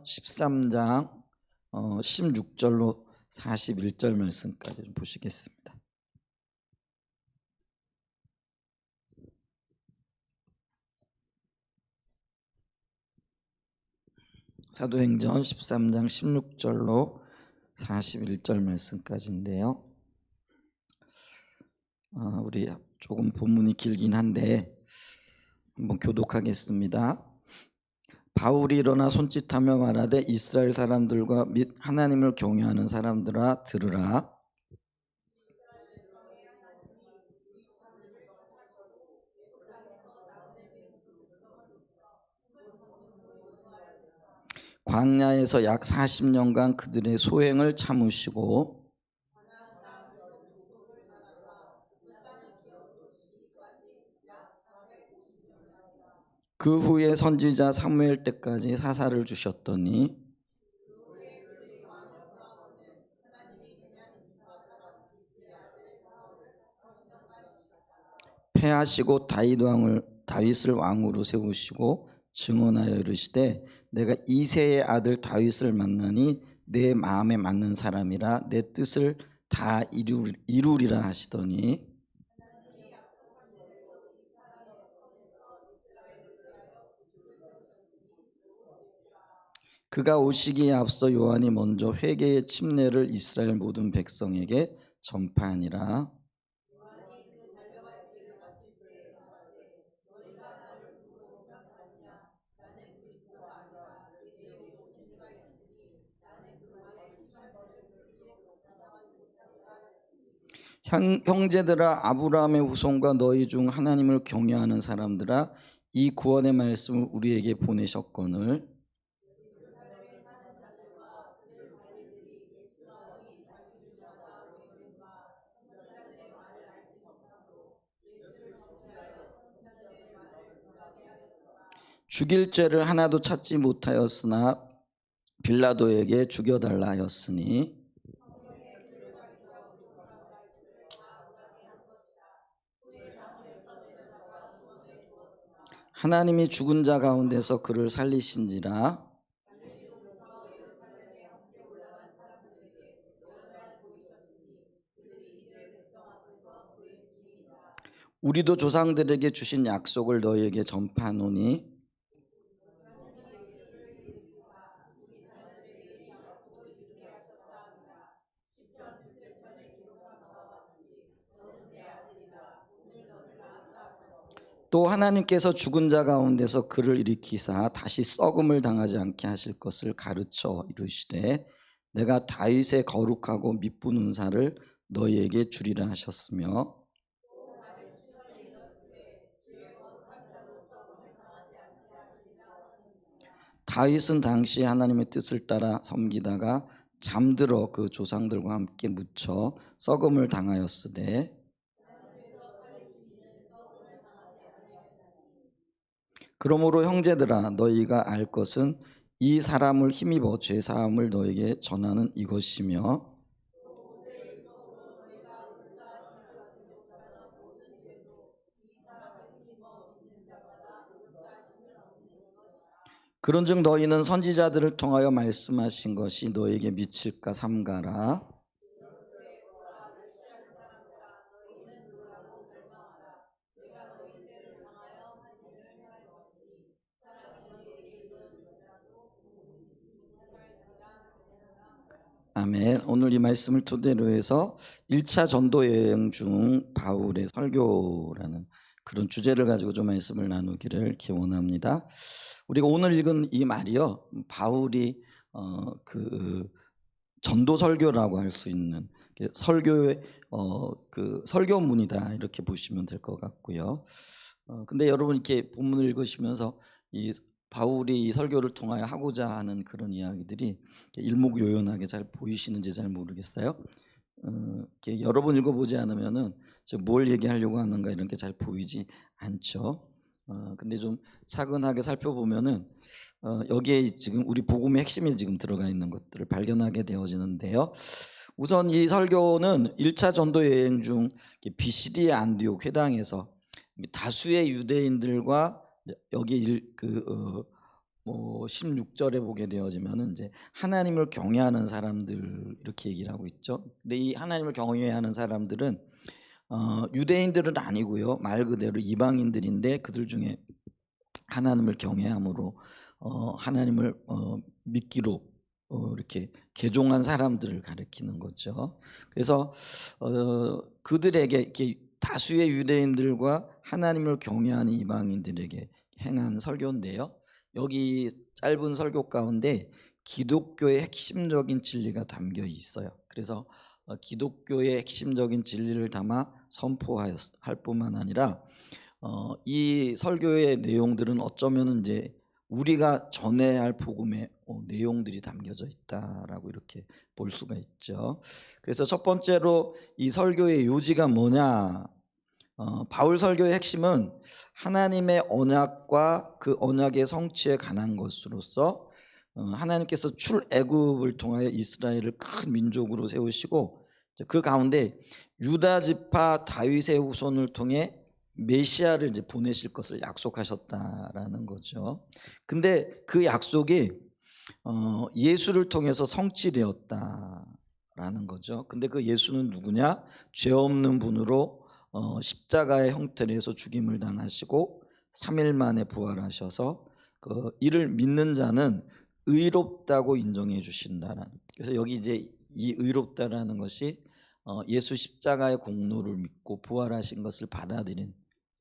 사도행전 13장 16절로 41절 말씀까지 좀 보시겠습니다. 사도행전 13장 16절로 41절 말씀까지인데요. 우리 조금 본문이 길긴 한데 한번 교독하겠습니다. 바울이 일어나 손짓하며 말하되 이스라엘 사람들과 및 하나님을 경외하는 사람들아 들으라. 광야에서 약 40년간 그들의 소행을 참으시고 그 후에 선지자 사무엘 때까지 사사를 주셨더니 패하시고 다윗을 왕으로 세우시고 증언하여 이르시되 내가 이새의 아들 다윗을 만나니 내 마음에 맞는 사람이라 내 뜻을 다 이루리라 하시더니 그가 오시기에 앞서 요한이 먼저 회개의 침례를 이스라엘 모든 백성에게 전파하니라. 형제들아 아브라함의 후손과 너희 중 하나님을 경외하는 사람들아 이 구원의 말씀을 우리에게 보내셨거늘 죽일 죄를 하나도 찾지 못하였으나 빌라도에게 죽여달라 하였으니 하나님이 죽은 자 가운데서 그를 살리신지라. 우리도 조상들에게 주신 약속을 너희에게 전파하노니 또 하나님께서 죽은 자 가운데서 그를 일으키사 다시 썩음을 당하지 않게 하실 것을 가르쳐 이르시되 내가 다윗의 거룩하고 미쁜 은사를 너희에게 주리라 하셨으며 다윗은 당시 하나님의 뜻을 따라 섬기다가 잠들어 그 조상들과 함께 묻혀 썩음을 당하였으되 그러므로 형제들아 너희가 알 것은 이 사람을 힘입어 죄사함을 너희에게 전하는 이것이며 그런즉 너희는 선지자들을 통하여 말씀하신 것이 너희에게 미칠까 삼가라. 아멘. 오늘 이 말씀을 토대로 해서 1차 전도 여행 중 바울의 설교라는 그런 주제를 가지고 좀 말씀을 나누기를 기원합니다. 우리가 오늘 읽은 이 말이요, 바울이 그 전도 설교라고 할 수 있는 설교의 그 설교문이다 이렇게 보시면 될 것 같고요. 근데 여러분 이렇게 본문을 읽으시면서 이 바울이 이 설교를 통하여 하고자 하는 그런 이야기들이 일목요연하게 잘 보이시는지 잘 모르겠어요. 이렇게 여러 번 읽어보지 않으면은 뭘 얘기하려고 하는가 이런 게 잘 보이지 않죠. 근데 좀 차근하게 살펴보면은 여기에 지금 우리 복음의 핵심이 지금 들어가 있는 것들을 발견하게 되어지는데요. 우선 이 설교는 1차 전도 여행 중 비시디아 안디옥 회당에서 다수의 유대인들과 여기 16절에 보게 되어지면은 이제 하나님을 경외하는 사람들 이렇게 얘기를 하고 있죠. 근데 이 하나님을 경외하는 사람들은 유대인들은 아니고요. 말 그대로 이방인들인데 그들 중에 하나님을 경외함으로 하나님을 믿기로 이렇게 개종한 사람들을 가리키는 거죠. 그래서 그들에게 이렇게 다수의 유대인들과 하나님을 경외하는 이방인들에게 행한 설교인데요. 여기 짧은 설교 가운데 기독교의 핵심적인 진리가 담겨 있어요. 그래서 기독교의 핵심적인 진리를 담아 선포할 뿐만 아니라 이 설교의 내용들은 어쩌면 이제 우리가 전해야 할 복음의 내용들이 담겨져 있다라고 이렇게 볼 수가 있죠. 그래서 첫 번째로 이 설교의 요지가 뭐냐? 바울 설교의 핵심은 하나님의 언약과 그 언약의 성취에 관한 것으로서 하나님께서 출애굽을 통하여 이스라엘을 큰 민족으로 세우시고 그 가운데 유다 지파 다윗의 후손을 통해 메시아를 이제 보내실 것을 약속하셨다라는 거죠. 근데 그 약속이 예수를 통해서 성취되었다라는 거죠. 근데 그 예수는 누구냐? 죄 없는 분으로 십자가의 형태로 해서 죽임을 당하시고 3일 만에 부활하셔서 이를 믿는 자는 의롭다고 인정해 주신다라는. 그래서 여기 이제 이 의롭다라는 것이 예수 십자가의 공로를 믿고 부활하신 것을 받아들인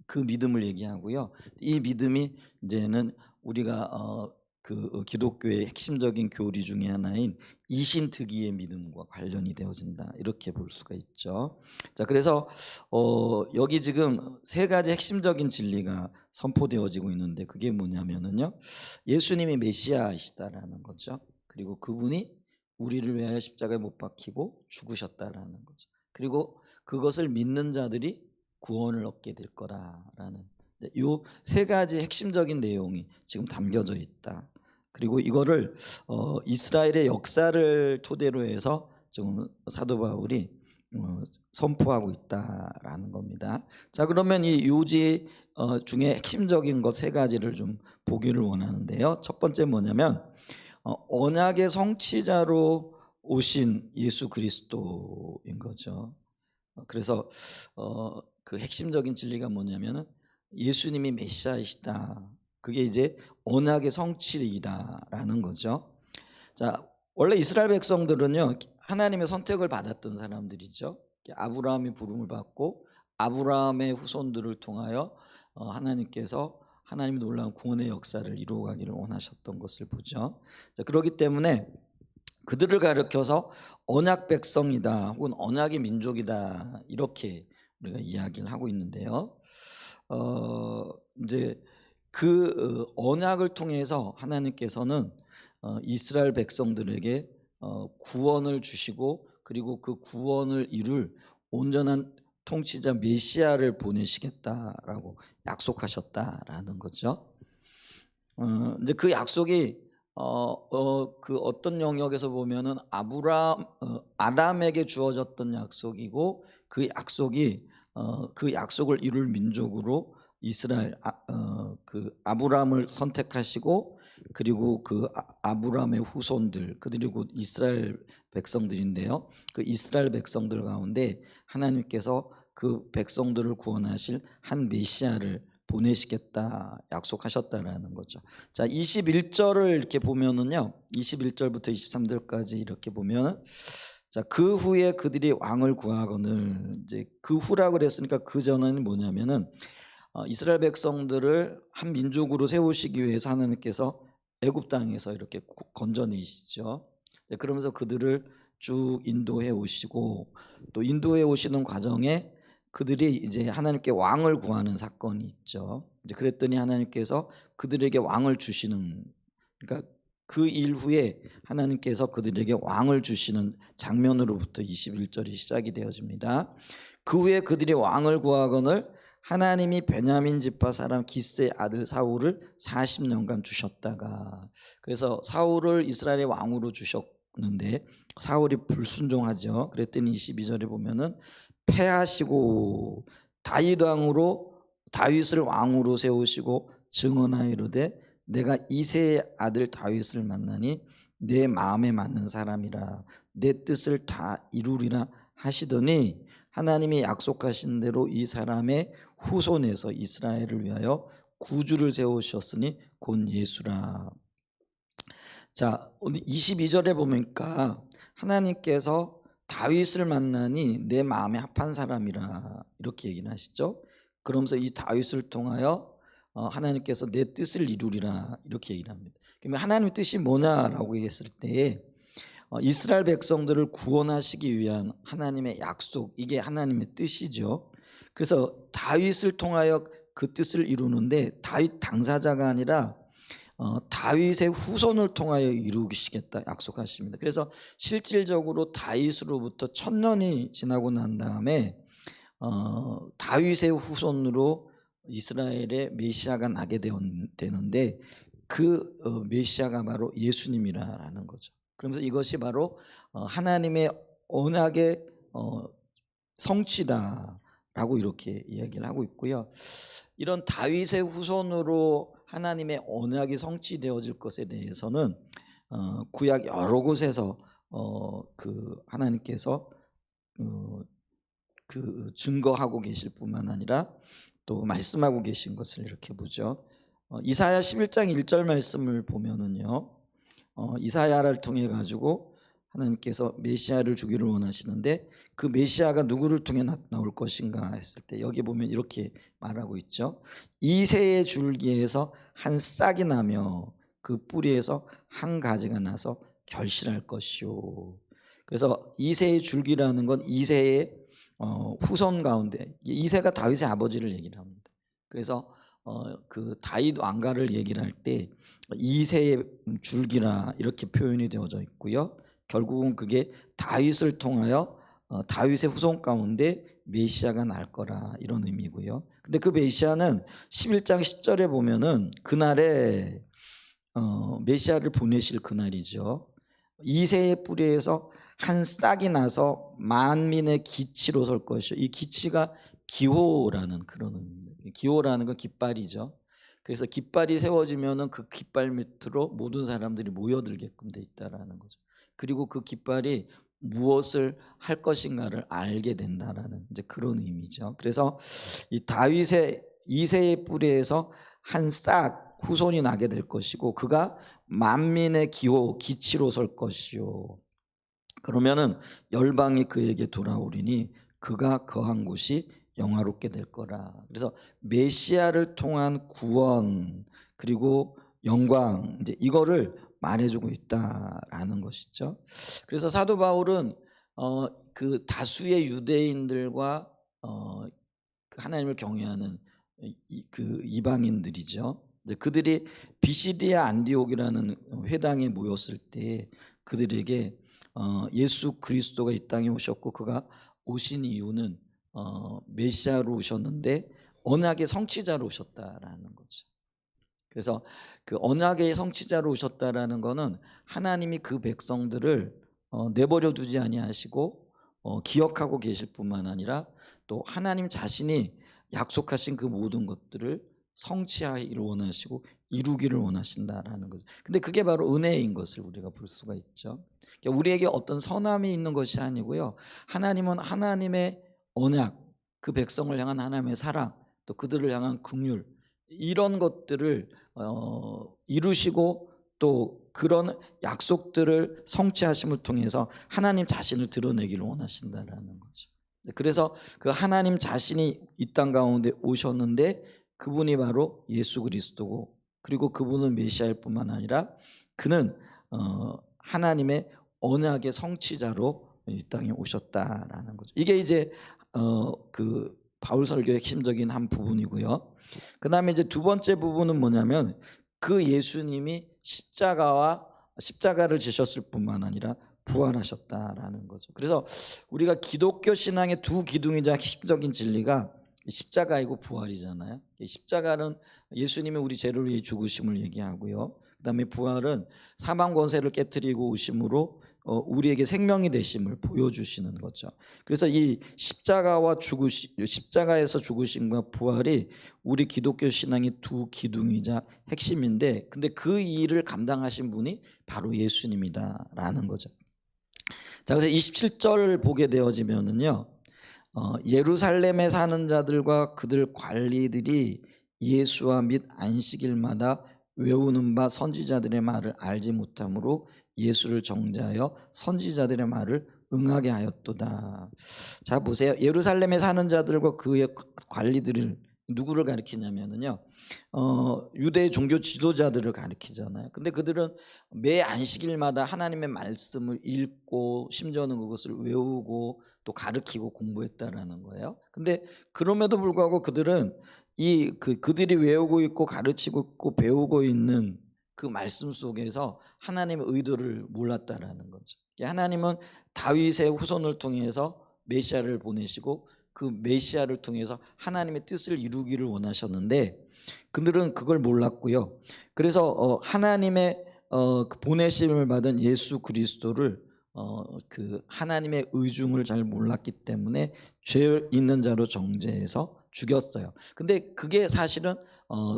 그 믿음을 얘기하고요. 이 믿음이 이제는 우리가 그 기독교의 핵심적인 교리 중에 하나인 이신특위의 믿음과 관련이 되어진다 이렇게 볼 수가 있죠. 자, 그래서 여기 지금 세 가지 핵심적인 진리가 선포되어지고 있는데 그게 뭐냐면은요, 예수님이 메시아이시다라는 거죠. 그리고 그분이 우리를 위하여 십자가에 못 박히고 죽으셨다라는 거죠. 그리고 그것을 믿는 자들이 구원을 얻게 될 거라라는 이 세 가지 핵심적인 내용이 지금 담겨져 있다. 그리고 이거를 이스라엘의 역사를 토대로 해서 지금 사도 바울이 선포하고 있다라는 겁니다. 자, 그러면 이 요지 중에 핵심적인 것 세 가지를 좀 보기를 원하는데요. 첫 번째 뭐냐면 언약의 성취자로 오신 예수 그리스도인 거죠. 그래서 그 핵심적인 진리가 뭐냐면은 예수님이 메시아이시다. 그게 이제 언약의 성취이다라는 거죠. 자, 원래 이스라엘 백성들은요 하나님의 선택을 받았던 사람들이죠. 아브라함이 부름을 받고 아브라함의 후손들을 통하여 하나님께서 하나님의 놀라운 구원의 역사를 이루어가기를 원하셨던 것을 보죠. 자, 그렇기 때문에 그들을 가리켜서 언약 백성이다 혹은 언약의 민족이다 이렇게 우리가 이야기를 하고 있는데요. 이제 그 언약을 통해서 하나님께서는 이스라엘 백성들에게 구원을 주시고 그리고 그 구원을 이룰 온전한 통치자 메시아를 보내시겠다라고 약속하셨다라는 거죠. 이제 그 약속이 그 어떤 영역에서 보면은 아담에게 주어졌던 약속이고 그 약속이 그 약속을 이룰 민족으로 이스라엘 그 아브라함을 선택하시고 그리고 그 아브라함의 후손들 그들이 곧 이스라엘 백성들인데요. 그 이스라엘 백성들 가운데 하나님께서 그 백성들을 구원하실 한 메시아를 보내시겠다 약속하셨다라는 거죠. 자, 21절을 이렇게 보면은요. 21절부터 23절까지 이렇게 보면 자, 그 후에 그들이 왕을 구하거늘 이제 그 후라 그랬으니까 그 전에는 뭐냐면은 이스라엘 백성들을 한 민족으로 세우시기 위해서 하나님께서 애굽 땅에서 이렇게 건져내시죠. 그러면서 그들을 쭉 인도해 오시고 또 인도해 오시는 과정에 그들이 이제 하나님께 왕을 구하는 사건이 있죠. 이제 그랬더니 하나님께서 그들에게 왕을 주시는, 그러니까 그 일 후에 하나님께서 그들에게 왕을 주시는 장면으로부터 21절이 시작이 되어집니다. 그 후에 그들이 왕을 구하거늘 하나님이 베냐민 지파 사람 기스의 아들 사울을 40년간 주셨다가, 그래서 사울을 이스라엘의 왕으로 주셨는데 사울이 불순종하죠. 그랬더니 22절에 보면은 패하시고 다윗 왕으로 다윗을 왕으로 세우시고 증언하이르되 내가 이새의 아들 다윗을 만나니 내 마음에 맞는 사람이라 내 뜻을 다 이루리라 하시더니 하나님이 약속하신 대로 이 사람의 후손에서 이스라엘을 위하여 구주를 세우셨으니 곧 예수라. 자, 오늘 22절에 보니까 하나님께서 다윗을 만나니 내 마음에 합한 사람이라 이렇게 얘기를 하시죠. 그러면서 이 다윗을 통하여 하나님께서 내 뜻을 이루리라 이렇게 얘기를 합니다. 그러면 하나님의 뜻이 뭐냐라고 얘기했을 때 이스라엘 백성들을 구원하시기 위한 하나님의 약속, 이게 하나님의 뜻이죠. 그래서 다윗을 통하여 그 뜻을 이루는데 다윗 당사자가 아니라 다윗의 후손을 통하여 이루시겠다 약속하십니다. 그래서 실질적으로 다윗으로부터 1000년이 지나고 난 다음에 다윗의 후손으로 이스라엘의 메시아가 나게 되는데 그 메시아가 바로 예수님이라는 거죠. 그러면서 이것이 바로 하나님의 언약의 성취다라고 이렇게 이야기를 하고 있고요. 이런 다윗의 후손으로 하나님의 언약이 성취되어질 것에 대해서는 구약 여러 곳에서 그 하나님께서 그 증거하고 계실 뿐만 아니라 또 말씀하고 계신 것을 이렇게 보죠. 이사야 11장 1절 말씀을 보면은요, 이사야를 통해 가지고 하나님께서 메시아를 주기를 원하시는데 그 메시아가 누구를 통해 나올 것인가 했을 때 여기 보면 이렇게 말하고 있죠. 이새의 줄기에서 한 싹이 나며 그 뿌리에서 한 가지가 나서 결실할 것이요. 그래서 이새의 줄기라는 건 이새의 후손 가운데, 이새가 다윗의 아버지를 얘기를 합니다. 그래서 그 다윗 왕가를 얘기를 할 때 이새의 줄기라 이렇게 표현이 되어져 있고요. 결국은 그게 다윗을 통하여 다윗의 후손 가운데 메시아가 날 거라 이런 의미고요. 근데 그 메시아는 11장 10절에 보면은 그날에 메시아를 보내실 그날이죠. 이새의 뿌리에서 한 싹이 나서 만민의 기치로 설 것이요. 이 기치가 기호라는 그런 의미입니다. 기호라는 건 깃발이죠. 그래서 깃발이 세워지면은 그 깃발 밑으로 모든 사람들이 모여들게끔 돼 있다라는 거죠. 그리고 그 깃발이 무엇을 할 것인가를 알게 된다라는 이제 그런 의미죠. 그래서 이 다윗의 이새의 뿌리에서 한 싹 후손이 나게 될 것이고 그가 만민의 기호 기치로 설 것이요. 그러면은 열방이 그에게 돌아오리니 그가 거한 곳이 영화롭게 될 거라. 그래서 메시아를 통한 구원 그리고 영광 이제 이거를 말해주고 있다라는 것이죠. 그래서 사도 바울은 그 다수의 유대인들과 하나님을 경외하는 그 이방인들이죠. 이제 그들이 비시디아 안디옥이라는 회당에 모였을 때 그들에게 예수 그리스도가 이 땅에 오셨고 그가 오신 이유는 메시아로 오셨는데 언약의 성취자로 오셨다라는 거죠. 그래서 그 언약의 성취자로 오셨다라는 거는 하나님이 그 백성들을 내버려 두지 아니하시고 기억하고 계실 뿐만 아니라 또 하나님 자신이 약속하신 그 모든 것들을 성취하기를 원하시고 이루기를 원하신다라는 거죠. 근데 그게 바로 은혜인 것을 우리가 볼 수가 있죠. 그러니까 우리에게 어떤 선함이 있는 것이 아니고요. 하나님은 하나님의 언약, 그 백성을 향한 하나님의 사랑, 또 그들을 향한 긍휼 이런 것들을 이루시고 또 그런 약속들을 성취하심을 통해서 하나님 자신을 드러내기를 원하신다라는 거죠. 그래서 그 하나님 자신이 이 땅 가운데 오셨는데 그분이 바로 예수 그리스도고 그리고 그분은 메시아일 뿐만 아니라 그는 하나님의 언약의 성취자로 이 땅에 오셨다라는 거죠. 이게 이제 그 바울 설교의 핵심적인 한 부분이고요. 그다음에 이제 두 번째 부분은 뭐냐면 그 예수님이 십자가를 지셨을 뿐만 아니라 부활하셨다라는 거죠. 그래서 우리가 기독교 신앙의 두 기둥이자 핵심적인 진리가 십자가이고 부활이잖아요. 십자가는 예수님이 우리 죄를 위해 죽으심을 얘기하고요. 그다음에 부활은 사망 권세를 깨뜨리고 오심으로 우리에게 생명이 되심을 보여주시는 거죠. 그래서 이 십자가에서 죽으심과 부활이 우리 기독교 신앙의 두 기둥이자 핵심인데, 근데 그 일을 감당하신 분이 바로 예수님이다라는 거죠. 자, 그래서 27절 보게 되어지면은요, 예루살렘에 사는 자들과 그들 관리들이 예수와 및 안식일마다 외우는 바 선지자들의 말을 알지 못함으로 예수를 정죄하여 선지자들의 말을 응하게 하였도다. 자, 보세요. 예루살렘에 사는 자들과 그의 관리들을 누구를 가리키냐면은요, 유대 종교 지도자들을 가리키잖아요. 근데 그들은 매 안식일마다 하나님의 말씀을 읽고 심지어는 그것을 외우고 또 가르치고 공부했다라는 거예요. 근데 그럼에도 불구하고 그들은 그들이 외우고 있고 가르치고 있고 배우고 있는 그 말씀 속에서 하나님의 의도를 몰랐다라는 거죠. 하나님은 다윗의 후손을 통해서 메시아를 보내시고 그 메시아를 통해서 하나님의 뜻을 이루기를 원하셨는데 그들은 그걸 몰랐고요. 그래서 하나님의 그 보내심을 받은 예수 그리스도를 그 하나님의 의중을 잘 몰랐기 때문에 죄 있는 자로 정죄해서 죽였어요. 근데 그게 사실은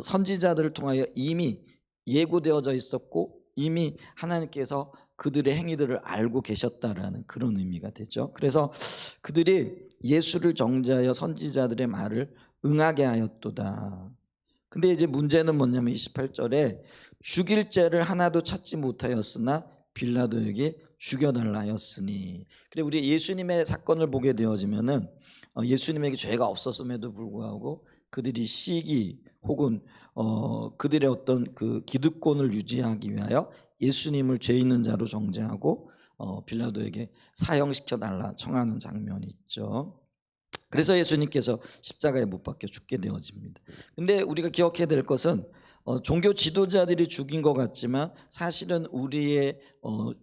선지자들을 통하여 이미 예고되어져 있었고 이미 하나님께서 그들의 행위들을 알고 계셨다라는 그런 의미가 되죠. 그래서 그들이 예수를 정죄하여 선지자들의 말을 응하게 하였도다. 근데 이제 문제는 뭐냐면 28절에 죽일 죄를 하나도 찾지 못하였으나 빌라도에게 죽여달라 하였으니. 그래, 우리 예수님의 사건을 보게 되어지면은 예수님에게 죄가 없었음에도 불구하고 그들이 시기 혹은 그들의 어떤 그 기득권을 유지하기 위하여 예수님을 죄 있는 자로 정죄하고 빌라도에게 사형시켜 달라 청하는 장면이 있죠. 그래서 예수님께서 십자가에 못 박혀 죽게 되어집니다. 근데 우리가 기억해야 될 것은 종교 지도자들이 죽인 것 같지만 사실은 우리의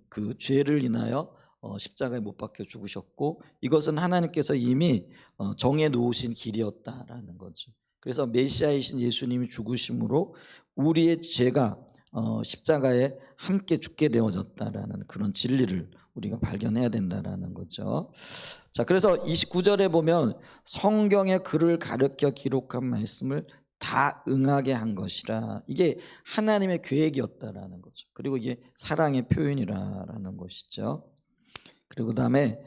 그 죄를 인하여 십자가에 못 박혀 죽으셨고 이것은 하나님께서 이미 정해 놓으신 길이었다라는 거죠. 그래서 메시아이신 예수님이 죽으심으로 우리의 죄가 십자가에 함께 죽게 되어졌다라는 그런 진리를 우리가 발견해야 된다라는 거죠. 자, 그래서 29절에 보면 성경의 글을 가르쳐 기록한 말씀을 다 응하게 한 것이라, 이게 하나님의 계획이었다라는 거죠. 그리고 이게 사랑의 표현이라는 것이죠. 그리고 그다음에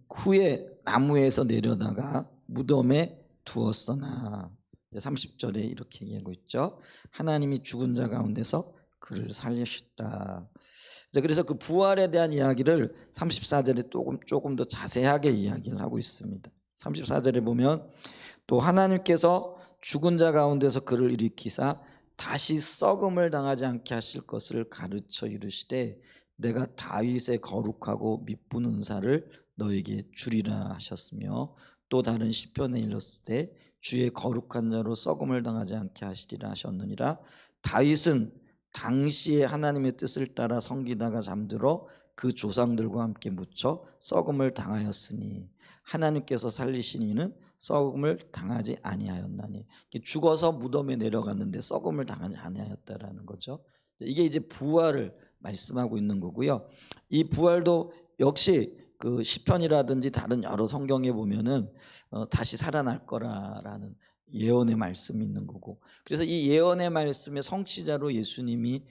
후에 나무에서 내려다가 무덤에 두었으나 30절에 이렇게 얘기하고 있죠. 하나님이 죽은 자 가운데서 그를 살리셨다. 그래서 그 부활에 대한 이야기를 34절에 조금 더 자세하게 이야기를 하고 있습니다. 34절에 보면 또 하나님께서 죽은 자 가운데서 그를 일으키사 다시 썩음을 당하지 않게 하실 것을 가르쳐 이르시되 내가 다윗의 거룩하고 미쁜 은사를 너에게 주리라 하셨으며 또 다른 시편에 일렀을 때 주의 거룩한 자로 썩음을 당하지 않게 하시리라 하셨느니라. 다윗은 당시에 하나님의 뜻을 따라 섬기다가 잠들어 그 조상들과 함께 묻혀 썩음을 당하였으니 하나님께서 살리신 이는 썩음을 당하지 아니하였나니. 죽어서 무덤에 내려갔는데 썩음을 당하지 아니하였다라는 거죠. 이게 이제 부활을 말씀하고 있는 거고요. 이 부활도 역시 그 시편이라든지 다른 여러 성경에 보면은 다시 살아날 거라라는 예언의 말씀이 있는 거고, 그래서 이 예언의 말씀의 성취자로 예수님이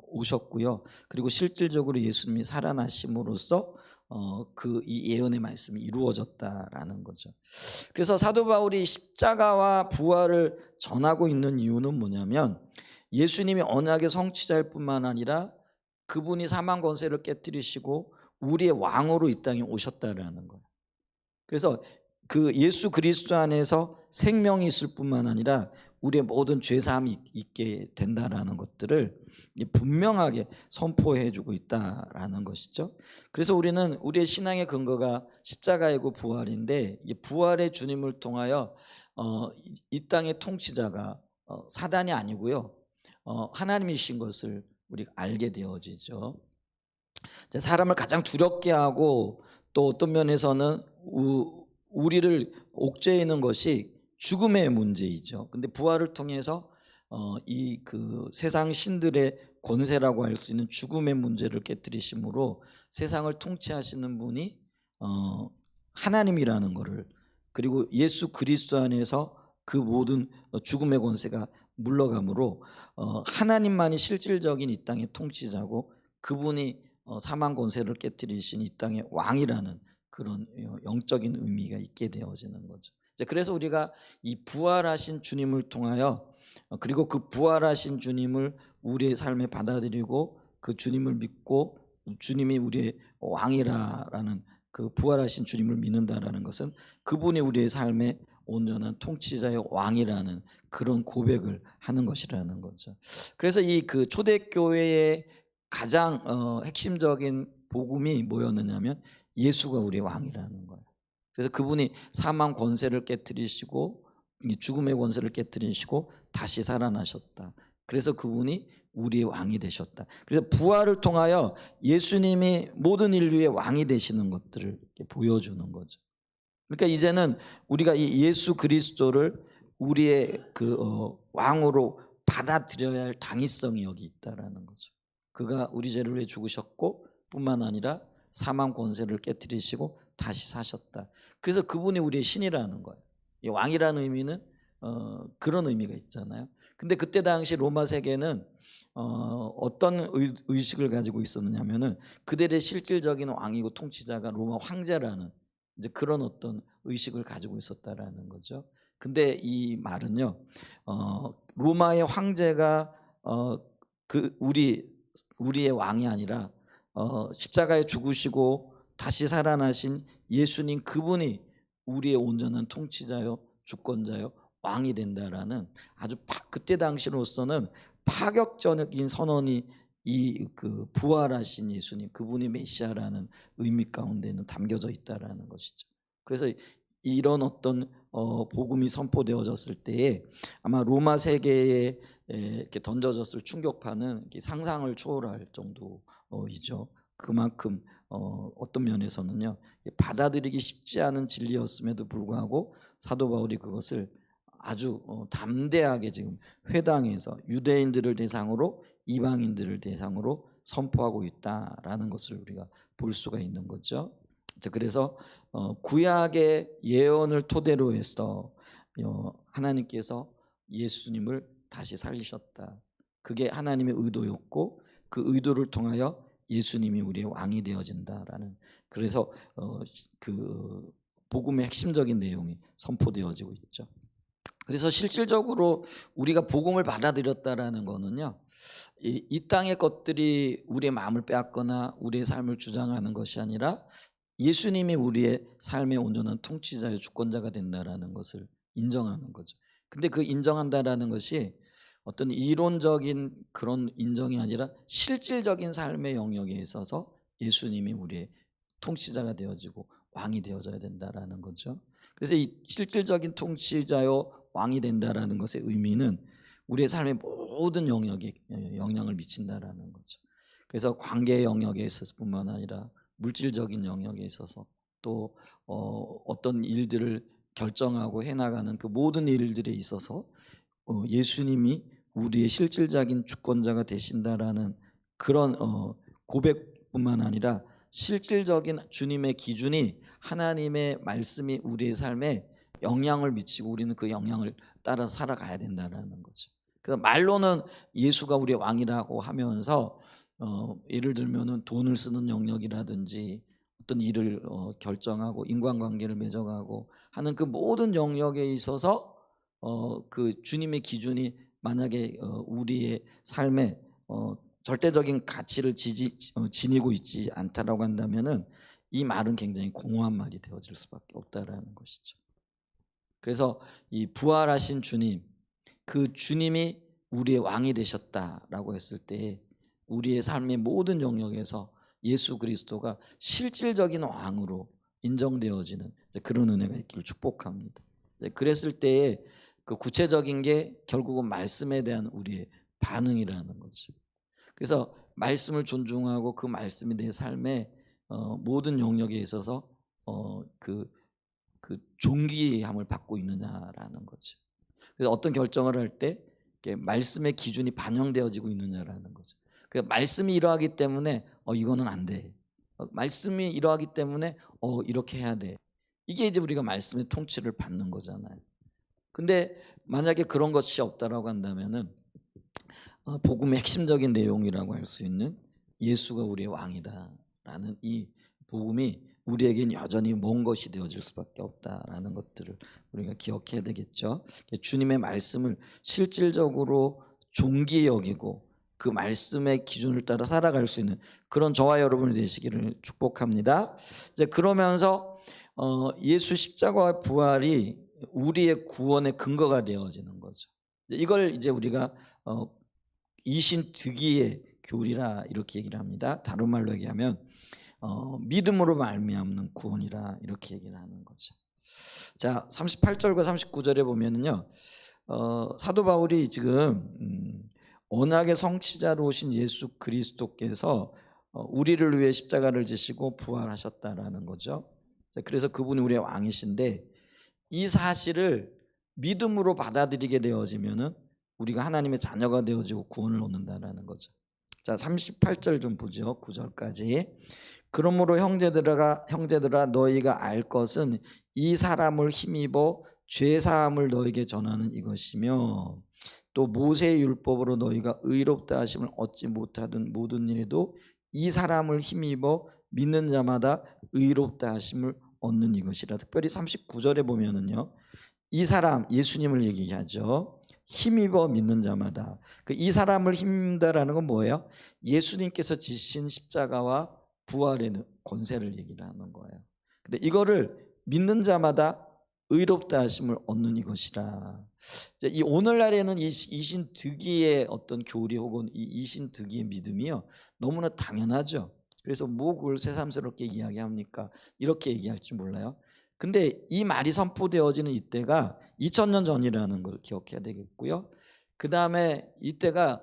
오셨고요. 그리고 실질적으로 예수님이 살아나심으로써 이 예언의 말씀이 이루어졌다라는 거죠. 그래서 사도 바울이 십자가와 부활을 전하고 있는 이유는 뭐냐면 예수님이 언약의 성취자일 뿐만 아니라 그분이 사망 권세를 깨뜨리시고 우리의 왕으로 이 땅에 오셨다라는 거예요. 그래서 그 예수 그리스도 안에서 생명이 있을 뿐만 아니라 우리의 모든 죄사함이 있게 된다라는 것들을 분명하게 선포해주고 있다라는 것이죠. 그래서 우리는 우리의 신앙의 근거가 십자가이고 부활인데, 이 부활의 주님을 통하여 이 땅의 통치자가 사단이 아니고요, 하나님이신 것을 우리가 알게 되어지죠. 사람을 가장 두렵게 하고 또 어떤 면에서는 우리를 옥죄이는 것이 죽음의 문제이죠. 근데 부활을 통해서 이 그 세상 신들의 권세라고 할 수 있는 죽음의 문제를 깨뜨리심으로 세상을 통치하시는 분이 하나님이라는 것을, 그리고 예수 그리스도 안에서 그 모든 죽음의 권세가 물러가므로 하나님만이 실질적인 이 땅의 통치자고, 그분이 사망 권세를 깨뜨리신 이 땅의 왕이라는 그런 영적인 의미가 있게 되어지는 거죠. 그래서 우리가 이 부활하신 주님을 통하여, 그리고 그 부활하신 주님을 우리의 삶에 받아들이고 그 주님을 믿고 주님이 우리의 왕이라는 그 부활하신 주님을 믿는다라는 것은 그분이 우리의 삶의 온전한 통치자의 왕이라는 그런 고백을 하는 것이라는 거죠. 그래서 이 그 초대교회의 가장 핵심적인 복음이 뭐였느냐면 예수가 우리의 왕이라는 거예요. 그래서 그분이 사망 권세를 깨뜨리시고 죽음의 권세를 깨뜨리시고 다시 살아나셨다. 그래서 그분이 우리의 왕이 되셨다. 그래서 부활을 통하여 예수님이 모든 인류의 왕이 되시는 것들을 보여주는 거죠. 그러니까 이제는 우리가 이 예수 그리스도를 우리의 왕으로 받아들여야 할 당위성이 여기 있다라는 거죠. 그가 우리 죄를 위해 죽으셨고 뿐만 아니라 사망 권세를 깨뜨리시고 다시 사셨다. 그래서 그분이 우리의 신이라는 거예요. 이 왕이라는 의미는 그런 의미가 있잖아요. 근데 그때 당시 로마 세계는 어떤 의식을 가지고 있었느냐면은 그들의 실질적인 왕이고 통치자가 로마 황제라는 이제 그런 어떤 의식을 가지고 있었다라는 거죠. 근데 이 말은요, 로마의 황제가 우리의 왕이 아니라 십자가에 죽으시고 다시 살아나신 예수님, 그분이 우리의 온전한 통치자요, 주권자요, 왕이 된다라는 아주 그때 당시로서는 파격적인 선언이 이 그 부활하신 예수님, 그분이 메시아라는 의미 가운데는 담겨져 있다라는 것이죠. 그래서 이런 어떤 복음이 선포되어졌을 때에 아마 로마 세계에 이렇게 던져졌을 충격파는 상상을 초월할 정도이죠. 그만큼 어떤 면에서는요, 받아들이기 쉽지 않은 진리였음에도 불구하고 사도 바울이 그것을 아주 담대하게 지금 회당에서 유대인들을 대상으로 이방인들을 대상으로 선포하고 있다라는 것을 우리가 볼 수가 있는 거죠. 그래서 구약의 예언을 토대로 해서 하나님께서 예수님을 다시 살리셨다. 그게 하나님의 의도였고 그 의도를 통하여 예수님이 우리의 왕이 되어진다라는, 그래서 그 복음의 핵심적인 내용이 선포되어지고 있죠. 그래서 실질적으로 우리가 복음을 받아들였다라는 거는요, 이 땅의 것들이 우리의 마음을 빼앗거나 우리의 삶을 주장하는 것이 아니라 예수님이 우리의 삶의 온전한 통치자의 주권자가 된다라는 것을 인정하는 거죠. 근데 그 인정한다라는 것이 어떤 이론적인 그런 인정이 아니라 실질적인 삶의 영역에 있어서 예수님이 우리의 통치자가 되어지고 왕이 되어져야 된다라는 거죠. 그래서 이 실질적인 통치자요 왕이 된다라는 것의 의미는 우리의 삶의 모든 영역에 영향을 미친다라는 거죠. 그래서 관계 영역에 있어서뿐만 아니라 물질적인 영역에 있어서 또 어떤 일들을 결정하고 해나가는 그 모든 일들에 있어서 예수님이 우리의 실질적인 주권자가 되신다라는 그런 고백뿐만 아니라 실질적인 주님의 기준이 하나님의 말씀이 우리의 삶에 영향을 미치고 우리는 그 영향을 따라 살아가야 된다는 거죠. 그래서 말로는 예수가 우리의 왕이라고 하면서 예를 들면은 돈을 쓰는 영역이라든지 어떤 일을 결정하고 인간관계를 맺어가고 하는 그 모든 영역에 있어서 그 주님의 기준이 만약에 우리의 삶에 절대적인 가치를 지니고 있지 않다라고 한다면은 이 말은 굉장히 공허한 말이 되어질 수밖에 없다라는 것이죠. 그래서 이 부활하신 주님, 그 주님이 우리의 왕이 되셨다라고 했을 때 우리의 삶의 모든 영역에서 예수 그리스도가 실질적인 왕으로 인정되어지는 그런 은혜가 있기를 축복합니다. 그랬을 때에 그 구체적인 게 결국은 말씀에 대한 우리의 반응이라는 거죠. 그래서 말씀을 존중하고 그 말씀이 내 삶의 모든 영역에 있어서 그 존귀함을 받고 있느냐라는 거죠. 그래서 어떤 결정을 할 때 말씀의 기준이 반영되어지고 있느냐라는 거죠. 그 말씀이 이러하기 때문에 이거는 안 돼. 말씀이 이러하기 때문에 이렇게 해야 돼. 이게 이제 우리가 말씀의 통치를 받는 거잖아요. 근데 만약에 그런 것이 없다라고 한다면은 복음의 핵심적인 내용이라고 할 수 있는 예수가 우리의 왕이다라는 이 복음이 우리에겐 여전히 먼 것이 되어질 수밖에 없다라는 것들을 우리가 기억해야 되겠죠. 주님의 말씀을 실질적으로 존귀히 여기고 그 말씀의 기준을 따라 살아갈 수 있는 그런 저와 여러분이 되시기를 축복합니다. 이제 그러면서 예수 십자가와 부활이 우리의 구원의 근거가 되어지는 거죠. 이걸 이제 우리가 이신득이의 교리라 이렇게 얘기를 합니다. 다른 말로 얘기하면 믿음으로 말미암는 구원이라 이렇게 얘기를 하는 거죠. 자, 38절과 39절에 보면은요, 사도 바울이 지금 언약의 성취자로 오신 예수 그리스도께서 우리를 위해 십자가를 지시고 부활하셨다라는 거죠. 그래서 그분이 우리의 왕이신데 이 사실을 믿음으로 받아들이게 되어지면은 우리가 하나님의 자녀가 되어지고 구원을 얻는다라는 거죠. 자, 38절 좀 보죠. 9절까지. 그러므로 형제들아 너희가 알 것은 이 사람을 힘입어 죄 사함을 너희에게 전하는 이것이며 또 모세의 율법으로 너희가 의롭다 하심을 얻지 못하던 모든 일에도 이 사람을 힘입어 믿는 자마다 의롭다 하심을 얻는 이것이라. 특별히 39절에 보면은요, 이 사람 예수님을 얘기하죠. 힘입어 믿는 자마다. 이 사람을 힘입다라는 건 뭐예요? 예수님께서 지신 십자가와 부활의 권세를 얘기를 하는 거예요. 근데 이거를 믿는 자마다 의롭다 하심을 얻는 이것이라. 이 오늘날에는 이 이신득이의 어떤 교리 혹은 이 이신득이의 믿음이요 너무나 당연하죠. 그래서 뭐 그걸 새삼스럽게 이야기합니까? 이렇게 얘기할지 몰라요. 근데 이 말이 선포되어지는 이때가 2000년 전이라는 걸 기억해야 되겠고요. 그 다음에 이때가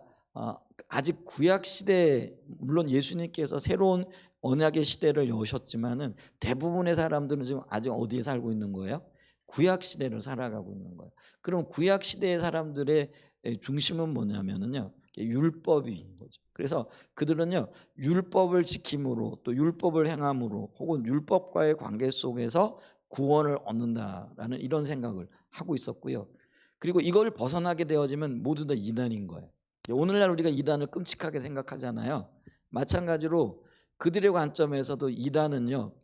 아직 구약 시대, 물론 예수님께서 새로운 언약의 시대를 여셨지만은 대부분의 사람들은 지금 아직 어디에 살고 있는 거예요? 구약 시대를 살아가고 있는 거예요. 그럼 구약 시대의 사람들의 중심은 뭐냐면은요, 율법인 거죠. 그래서 그들은요, 율법을 지킴으로 또 율법을 행함으로 혹은 율법과의 관계 속에서 구원을 얻는다라는 이런 생각을 하고 있었고요. 그리고 이걸 벗어나게 되어지면 모두 다 이단인 거예요. 오늘날 우리가 이단을 끔찍하게 생각하잖아요. 마찬가지로 그들의 관점에서도 이단은요,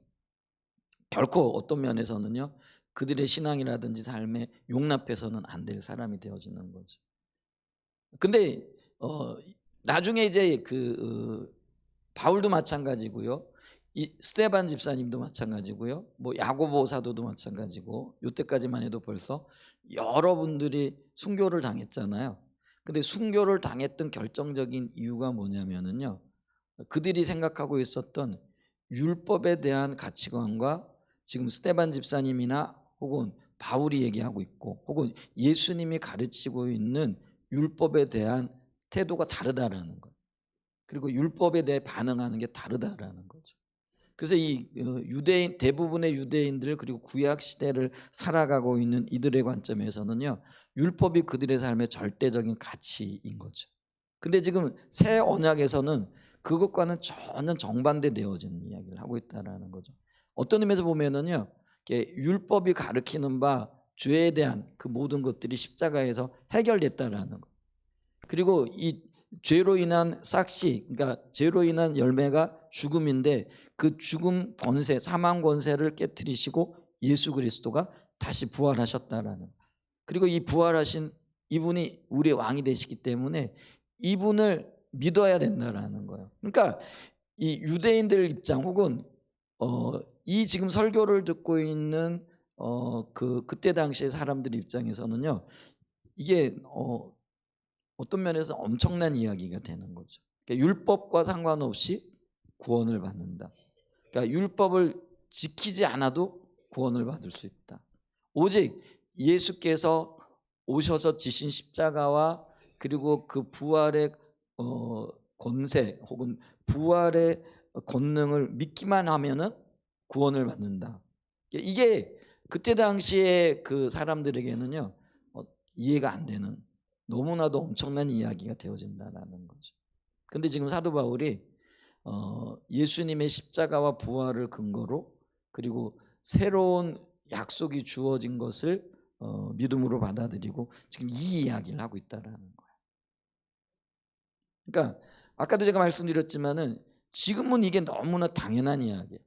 결코 어떤 면에서는요, 그들의 신앙이라든지 삶에 용납해서는 안 될 사람이 되어지는 거죠. 근데 나중에 이제 바울도 마찬가지고요. 이 스데반 집사님도 마찬가지고요. 뭐 야고보 사도도 마찬가지고 요때까지만 해도 벌써 여러분들이 순교를 당했잖아요. 근데 순교를 당했던 결정적인 이유가 뭐냐면은요, 그들이 생각하고 있었던 율법에 대한 가치관과 지금 스데반 집사님이나 혹은 바울이 얘기하고 있고 혹은 예수님이 가르치고 있는 율법에 대한 태도가 다르다라는 것. 그리고 율법에 대해 반응하는 게 다르다라는 거죠. 그래서 이 유대인, 대부분의 유대인들 그리고 구약 시대를 살아가고 있는 이들의 관점에서는요, 율법이 그들의 삶의 절대적인 가치인 거죠. 근데 지금 새 언약에서는 그것과는 전혀 정반대되어지는 이야기를 하고 있다라는 거죠. 어떤 의미에서 보면은요, 율법이 가르치는 바 죄에 대한 그 모든 것들이 십자가에서 해결됐다라는 거. 그리고 이 죄로 인한 싹시, 그러니까 죄로 인한 열매가 죽음인데 그 죽음 권세, 사망 권세를 깨트리시고 예수 그리스도가 다시 부활하셨다라는. 그리고 이 부활하신 이분이 우리의 왕이 되시기 때문에 이분을 믿어야 된다라는 거예요. 그러니까 이 유대인들 입장 혹은 이 지금 설교를 듣고 있는 그때 당시의 사람들 입장에서는요, 이게 어떤 면에서 엄청난 이야기가 되는 거죠. 그러니까 율법과 상관없이 구원을 받는다. 그러니까 율법을 지키지 않아도 구원을 받을 수 있다. 오직 예수께서 오셔서 지신 십자가와 그리고 그 부활의 권세 혹은 부활의 권능을 믿기만 하면은 구원을 받는다. 이게 그때 당시에 그 사람들에게는요, 이해가 안 되는 너무나도 엄청난 이야기가 되어진다는 거죠. 근데 지금 사도 바울이 예수님의 십자가와 부활을 근거로 그리고 새로운 약속이 주어진 것을 믿음으로 받아들이고 지금 이 이야기를 하고 있다라는 거예요. 그러니까 아까도 제가 말씀드렸지만은 지금은 이게 너무나 당연한 이야기예요.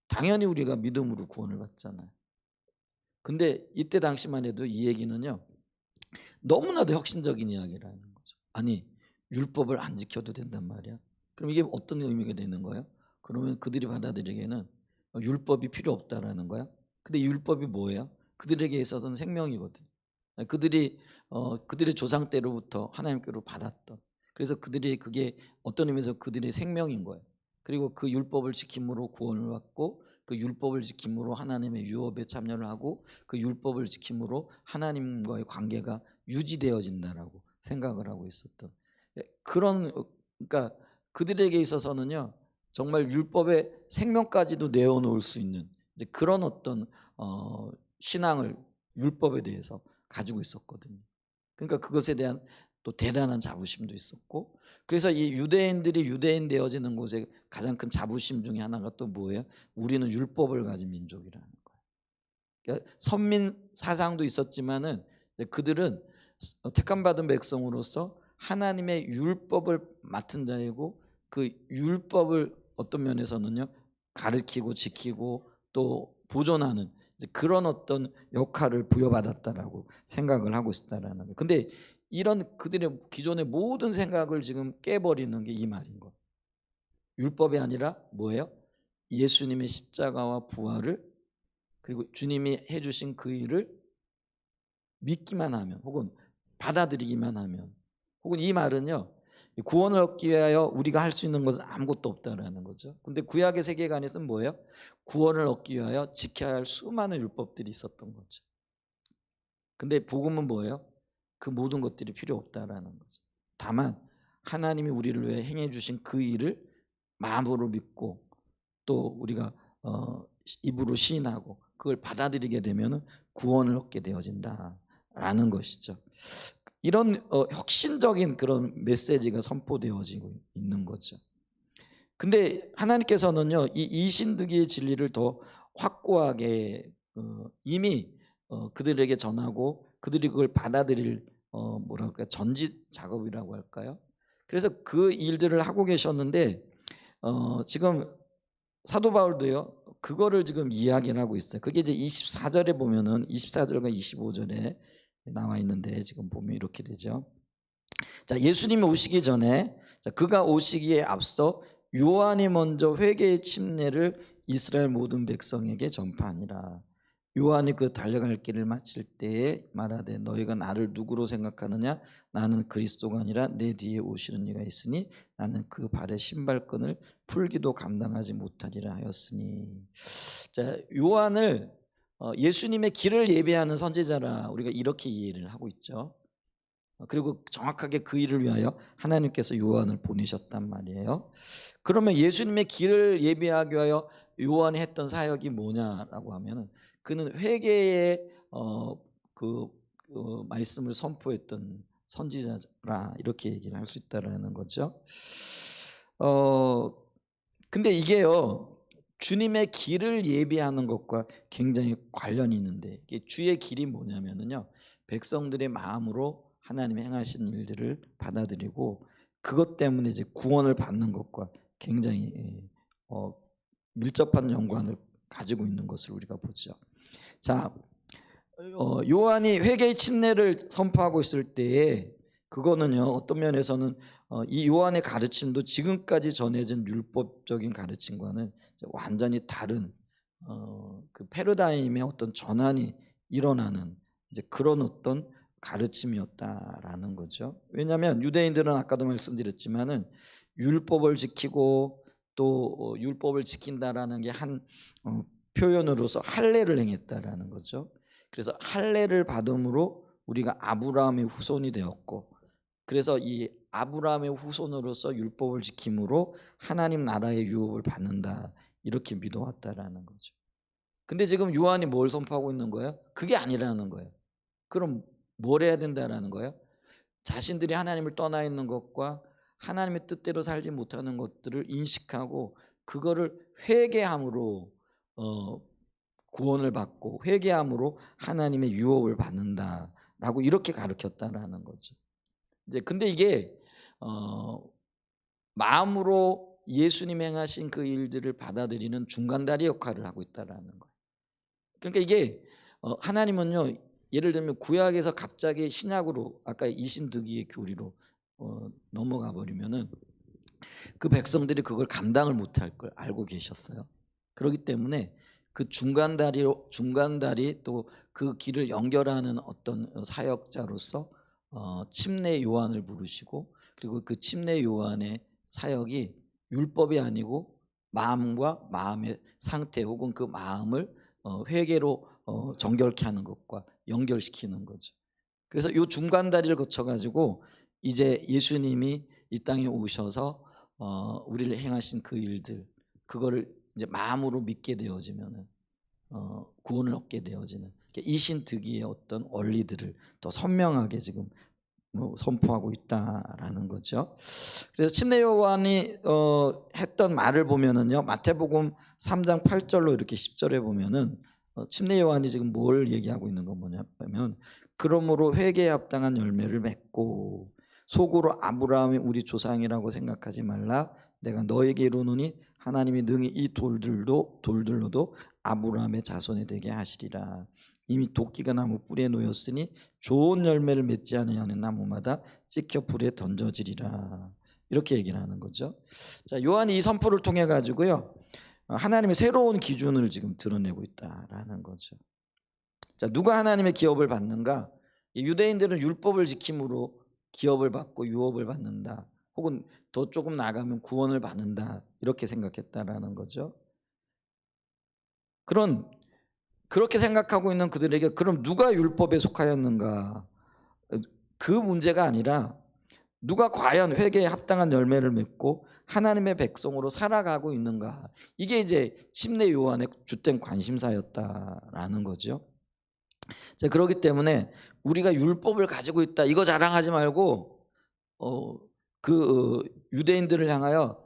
당연히 우리가 믿음으로 구원을 받잖아요. 근데 이때 당시만 해도 이 얘기는요, 너무나도 혁신적인 이야기라는 거죠. 아니, 율법을 안 지켜도 된단 말이야. 그럼 이게 어떤 의미가 되는 거예요? 그러면 그들이 받아들이기에는 율법이 필요 없다라는 거야. 근데 율법이 뭐예요? 그들에게 있어서는 생명이거든. 그들의 조상 때로부터 하나님께로 받았던. 그래서 그들이 그게 어떤 의미에서 그들의 생명인 거예요. 그리고 그 율법을 지킴으로 구원을 받고 그 율법을 지킴으로 하나님의 유업에 참여를 하고 그 율법을 지킴으로 하나님과의 관계가 유지되어진다라고 생각을 하고 있었던 그런 그러니까 그들에게 있어서는요 정말 율법의 생명까지도 내어놓을 수 있는 이제 그런 어떤 신앙을 율법에 대해서 가지고 있었거든요. 그러니까 그것에 대한 또 대단한 자부심도 있었고 그래서 이 유대인들이 유대인 되어지는 곳에 가장 큰 자부심 중에 하나가 또 뭐예요? 우리는 율법을 가진 민족이라는 거예요. 그러니까 선민 사상도 있었지만은 그들은 택함 받은 백성으로서 하나님의 율법을 맡은 자이고 그 율법을 어떤 면에서는요 가르치고 지키고 또 보존하는 그런 어떤 역할을 부여받았다라고 생각을 하고 있다라는 거예요. 근데 이런 그들의 기존의 모든 생각을 지금 깨버리는 게 이 말인 거예요. 율법이 아니라 뭐예요? 예수님의 십자가와 부활을 그리고 주님이 해주신 그 일을 믿기만 하면 혹은 받아들이기만 하면 혹은 이 말은요 구원을 얻기 위하여 우리가 할 수 있는 것은 아무것도 없다라는 거죠. 근데 구약의 세계관에서는 뭐예요? 구원을 얻기 위하여 지켜야 할 수많은 율법들이 있었던 거죠. 근데 복음은 뭐예요? 그 모든 것들이 필요 없다라는 거죠. 다만 하나님이 우리를 위해 행해 주신 그 일을 마음으로 믿고 또 우리가 입으로 시인하고 그걸 받아들이게 되면 구원을 얻게 되어진다라는 것이죠. 이런 혁신적인 그런 메시지가 선포되어지고 있는 거죠. 근데 하나님께서는요 이 이신득의 진리를 더 확고하게 이미 그들에게 전하고 그들이 그걸 받아들일 뭐랄까 전지 작업이라고 할까요? 그래서 그 일들을 하고 계셨는데 지금 사도 바울도요 그거를 지금 이야기를 하고 있어요. 그게 이제 24절에 보면은 24절과 25절에 나와 있는데 지금 보면 이렇게 되죠. 자, 예수님이 오시기 전에 그가 오시기에 앞서 요한이 먼저 회개의 침례를 이스라엘 모든 백성에게 전파하니라. 요한이 그 달려갈 길을 마칠 때에 말하되 너희가 나를 누구로 생각하느냐? 나는 그리스도가 아니라 내 뒤에 오시는 이가 있으니 나는 그 발의 신발끈을 풀기도 감당하지 못하리라 하였으니. 자, 요한을 예수님의 길을 예비하는 선지자라 우리가 이렇게 이해를 하고 있죠. 그리고 정확하게 그 일을 위하여 하나님께서 요한을 보내셨단 말이에요. 그러면 예수님의 길을 예비하기 위하여 요한이 했던 사역이 뭐냐라고 하면은 그는 회개의 말씀을 선포했던 선지자라 이렇게 얘기를 할 수 있다라는 거죠. 근데 이게요 주님의 길을 예비하는 것과 굉장히 관련이 있는데 주의 길이 뭐냐면은요 백성들의 마음으로 하나님이 행하신 일들을 받아들이고 그것 때문에 이제 구원을 받는 것과 굉장히 밀접한 연관을 가지고 있는 것을 우리가 보죠. 자, 요한이 회개의 침례를 선포하고 있을 때에 그거는요 어떤 면에서는 이 요한의 가르침도 지금까지 전해진 율법적인 가르침과는 완전히 다른 그 패러다임의 어떤 전환이 일어나는 이제 그런 어떤 가르침이었다라는 거죠. 왜냐하면 유대인들은 아까도 말씀드렸지만은 율법을 지키고 또 율법을 지킨다라는 게 한 표현으로서 할례를 행했다라는 거죠. 그래서 할례를 받음으로 우리가 아브라함의 후손이 되었고 그래서 이 아브라함의 후손으로서 율법을 지킴으로 하나님 나라의 유업을 받는다 이렇게 믿어왔다라는 거죠. 근데 지금 요한이 뭘 선포하고 있는 거예요? 그게 아니라는 거예요. 그럼 뭘 해야 된다라는 거예요? 자신들이 하나님을 떠나 있는 것과 하나님의 뜻대로 살지 못하는 것들을 인식하고 그거를 회개함으로 구원을 받고 회개함으로 하나님의 유업을 받는다라고 이렇게 가르쳤다라는 거죠. 이제 근데 이게 마음으로 예수님 행하신 그 일들을 받아들이는 중간다리 역할을 하고 있다라는 거예요. 그러니까 이게 하나님은요, 예를 들면 구약에서 갑자기 신약으로 아까 이신득이의 교리로 넘어가 버리면은 그 백성들이 그걸 감당을 못할 걸 알고 계셨어요. 그렇기 때문에 그 중간다리 또 그 길을 연결하는 어떤 사역자로서 침례 요한을 부르시고, 그리고 그 침례 요한의 사역이 율법이 아니고 마음과 마음의 상태 혹은 그 마음을 회개로 정결케 하는 것과 연결시키는 거죠. 그래서 이 중간다리를 거쳐가지고 이제 예수님이 이 땅에 오셔서 우리를 행하신 그 일들, 그거를 이제 마음으로 믿게 되어지면은 구원을 얻게 되어지는 이신득이의 어떤 원리들을 더 선명하게 지금 선포하고 있다라는 거죠. 그래서 침례 요한이 했던 말을 보면은요, 마태복음 3장 8절로 이렇게 10절에 보면은 침례 요한이 지금 뭘 얘기하고 있는 거 뭐냐면, 그러므로 회개에 합당한 열매를 맺고 속으로 아브라함이 우리 조상이라고 생각하지 말라. 내가 너에게 이르노니 하나님이 능히 이 돌들로도 아브라함의 자손이 되게 하시리라. 이미 도끼가 나무 뿌리에 놓였으니 좋은 열매를 맺지 아니하는 나무마다 찍혀 불에 던져지리라. 이렇게 얘기를 하는 거죠. 자, 요한이 이 선포를 통해 가지고요, 하나님의 새로운 기준을 지금 드러내고 있다라는 거죠. 자, 누가 하나님의 기업을 받는가? 유대인들은 율법을 지킴으로 기업을 받고 유업을 받는다, 혹은 더 조금 나가면 구원을 받는다, 이렇게 생각했다라는 거죠. 그렇게 생각하고 있는 그들에게 그럼 누가 율법에 속하였는가? 그 문제가 아니라 누가 과연 회개에 합당한 열매를 맺고 하나님의 백성으로 살아가고 있는가? 이게 이제 침례 요한의 주된 관심사였다라는 거죠. 자, 그렇기 때문에 우리가 율법을 가지고 있다, 이거 자랑하지 말고 유대인들을 향하여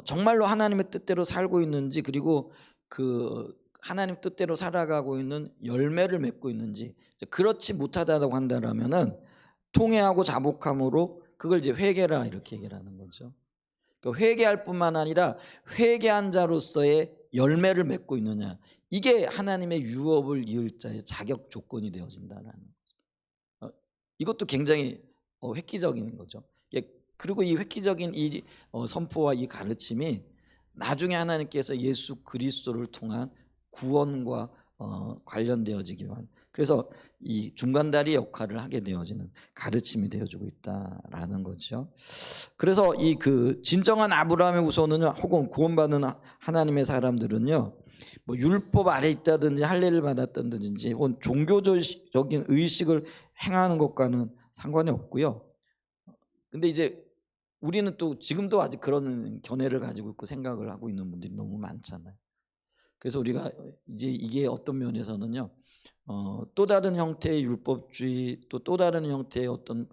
정말로 하나님의 뜻대로 살고 있는지, 그리고 그 하나님 뜻대로 살아가고 있는 열매를 맺고 있는지, 그렇지 못하다고 한다면은 통회하고 자복함으로 그걸 이제 회개라, 이렇게 얘기를 하는 거죠. 그러니까 회개할 뿐만 아니라 회개한 자로서의 열매를 맺고 있느냐, 이게 하나님의 유업을 이을 자의 자격 조건이 되어진다는 거죠. 이것도 굉장히 획기적인 거죠. 그리고 이 획기적인 이 선포와 이 가르침이 나중에 하나님께서 예수 그리스도를 통한 구원과 관련되어지기만, 그래서 이 중간다리 역할을 하게 되어지는 가르침이 되어주고 있다라는 거죠. 그래서 이 그 진정한 아브라함의 후손은요, 혹은 구원받는 하나님의 사람들은요, 뭐 율법 아래 있다든지 할례를 받았다든지 혹은 종교적인 의식을 행하는 것과는 상관이 없고요. 근데 이제 우리는 또 지금도 아직 그런 견해를 가지고 있고 생각을 하고 있는 분들이 너무 많잖아요. 그래서 우리가 이제 이게 어떤 면에서는요, 또 다른 형태의 율법주의, 또 다른 형태의 어떤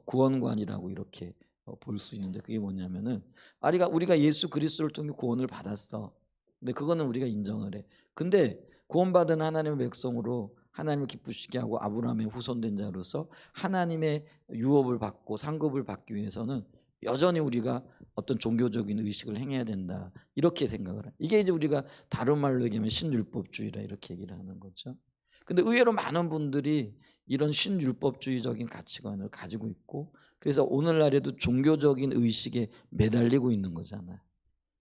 구원관이라고 이렇게 볼 수 있는데, 그게 뭐냐면은 우리가 예수 그리스도를 통해 구원을 받았어. 근데 그거는 우리가 인정을 해. 근데 구원받은 하나님의 백성으로 하나님을 기쁘시게 하고 아브라함의 후손된 자로서 하나님의 유업을 받고 상급을 받기 위해서는 여전히 우리가 어떤 종교적인 의식을 행해야 된다, 이렇게 생각을 해요. 이게 이제 우리가 다른 말로 얘기하면 신율법주의라, 이렇게 얘기를 하는 거죠. 근데 의외로 많은 분들이 이런 신율법주의적인 가치관을 가지고 있고, 그래서 오늘날에도 종교적인 의식에 매달리고 있는 거잖아요.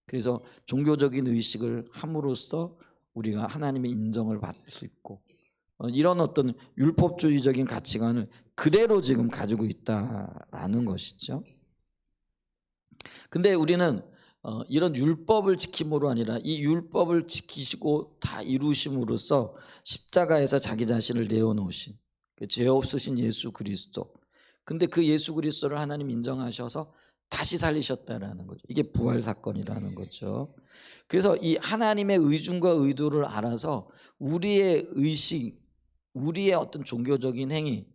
그래서 종교적인 의식을 함으로써 우리가 하나님의 인정을 받을 수 있고, 이런 어떤 율법주의적인 가치관을 그대로 지금 가지고 있다라는 것이죠. 근데 우리는 이런 율법을 지킴으로 아니라 이 율법을 지키시고 다 이루심으로써 십자가에서 자기 자신을 내어놓으신 그 죄 없으신 예수 그리스도, 근데 그 예수 그리스도를 하나님 인정하셔서 다시 살리셨다라는 거죠. 이게 부활 사건이라는 거죠. 그래서 이 하나님의 의중과 의도를 알아서 우리의 의식, 우리의 어떤 종교적인 행위,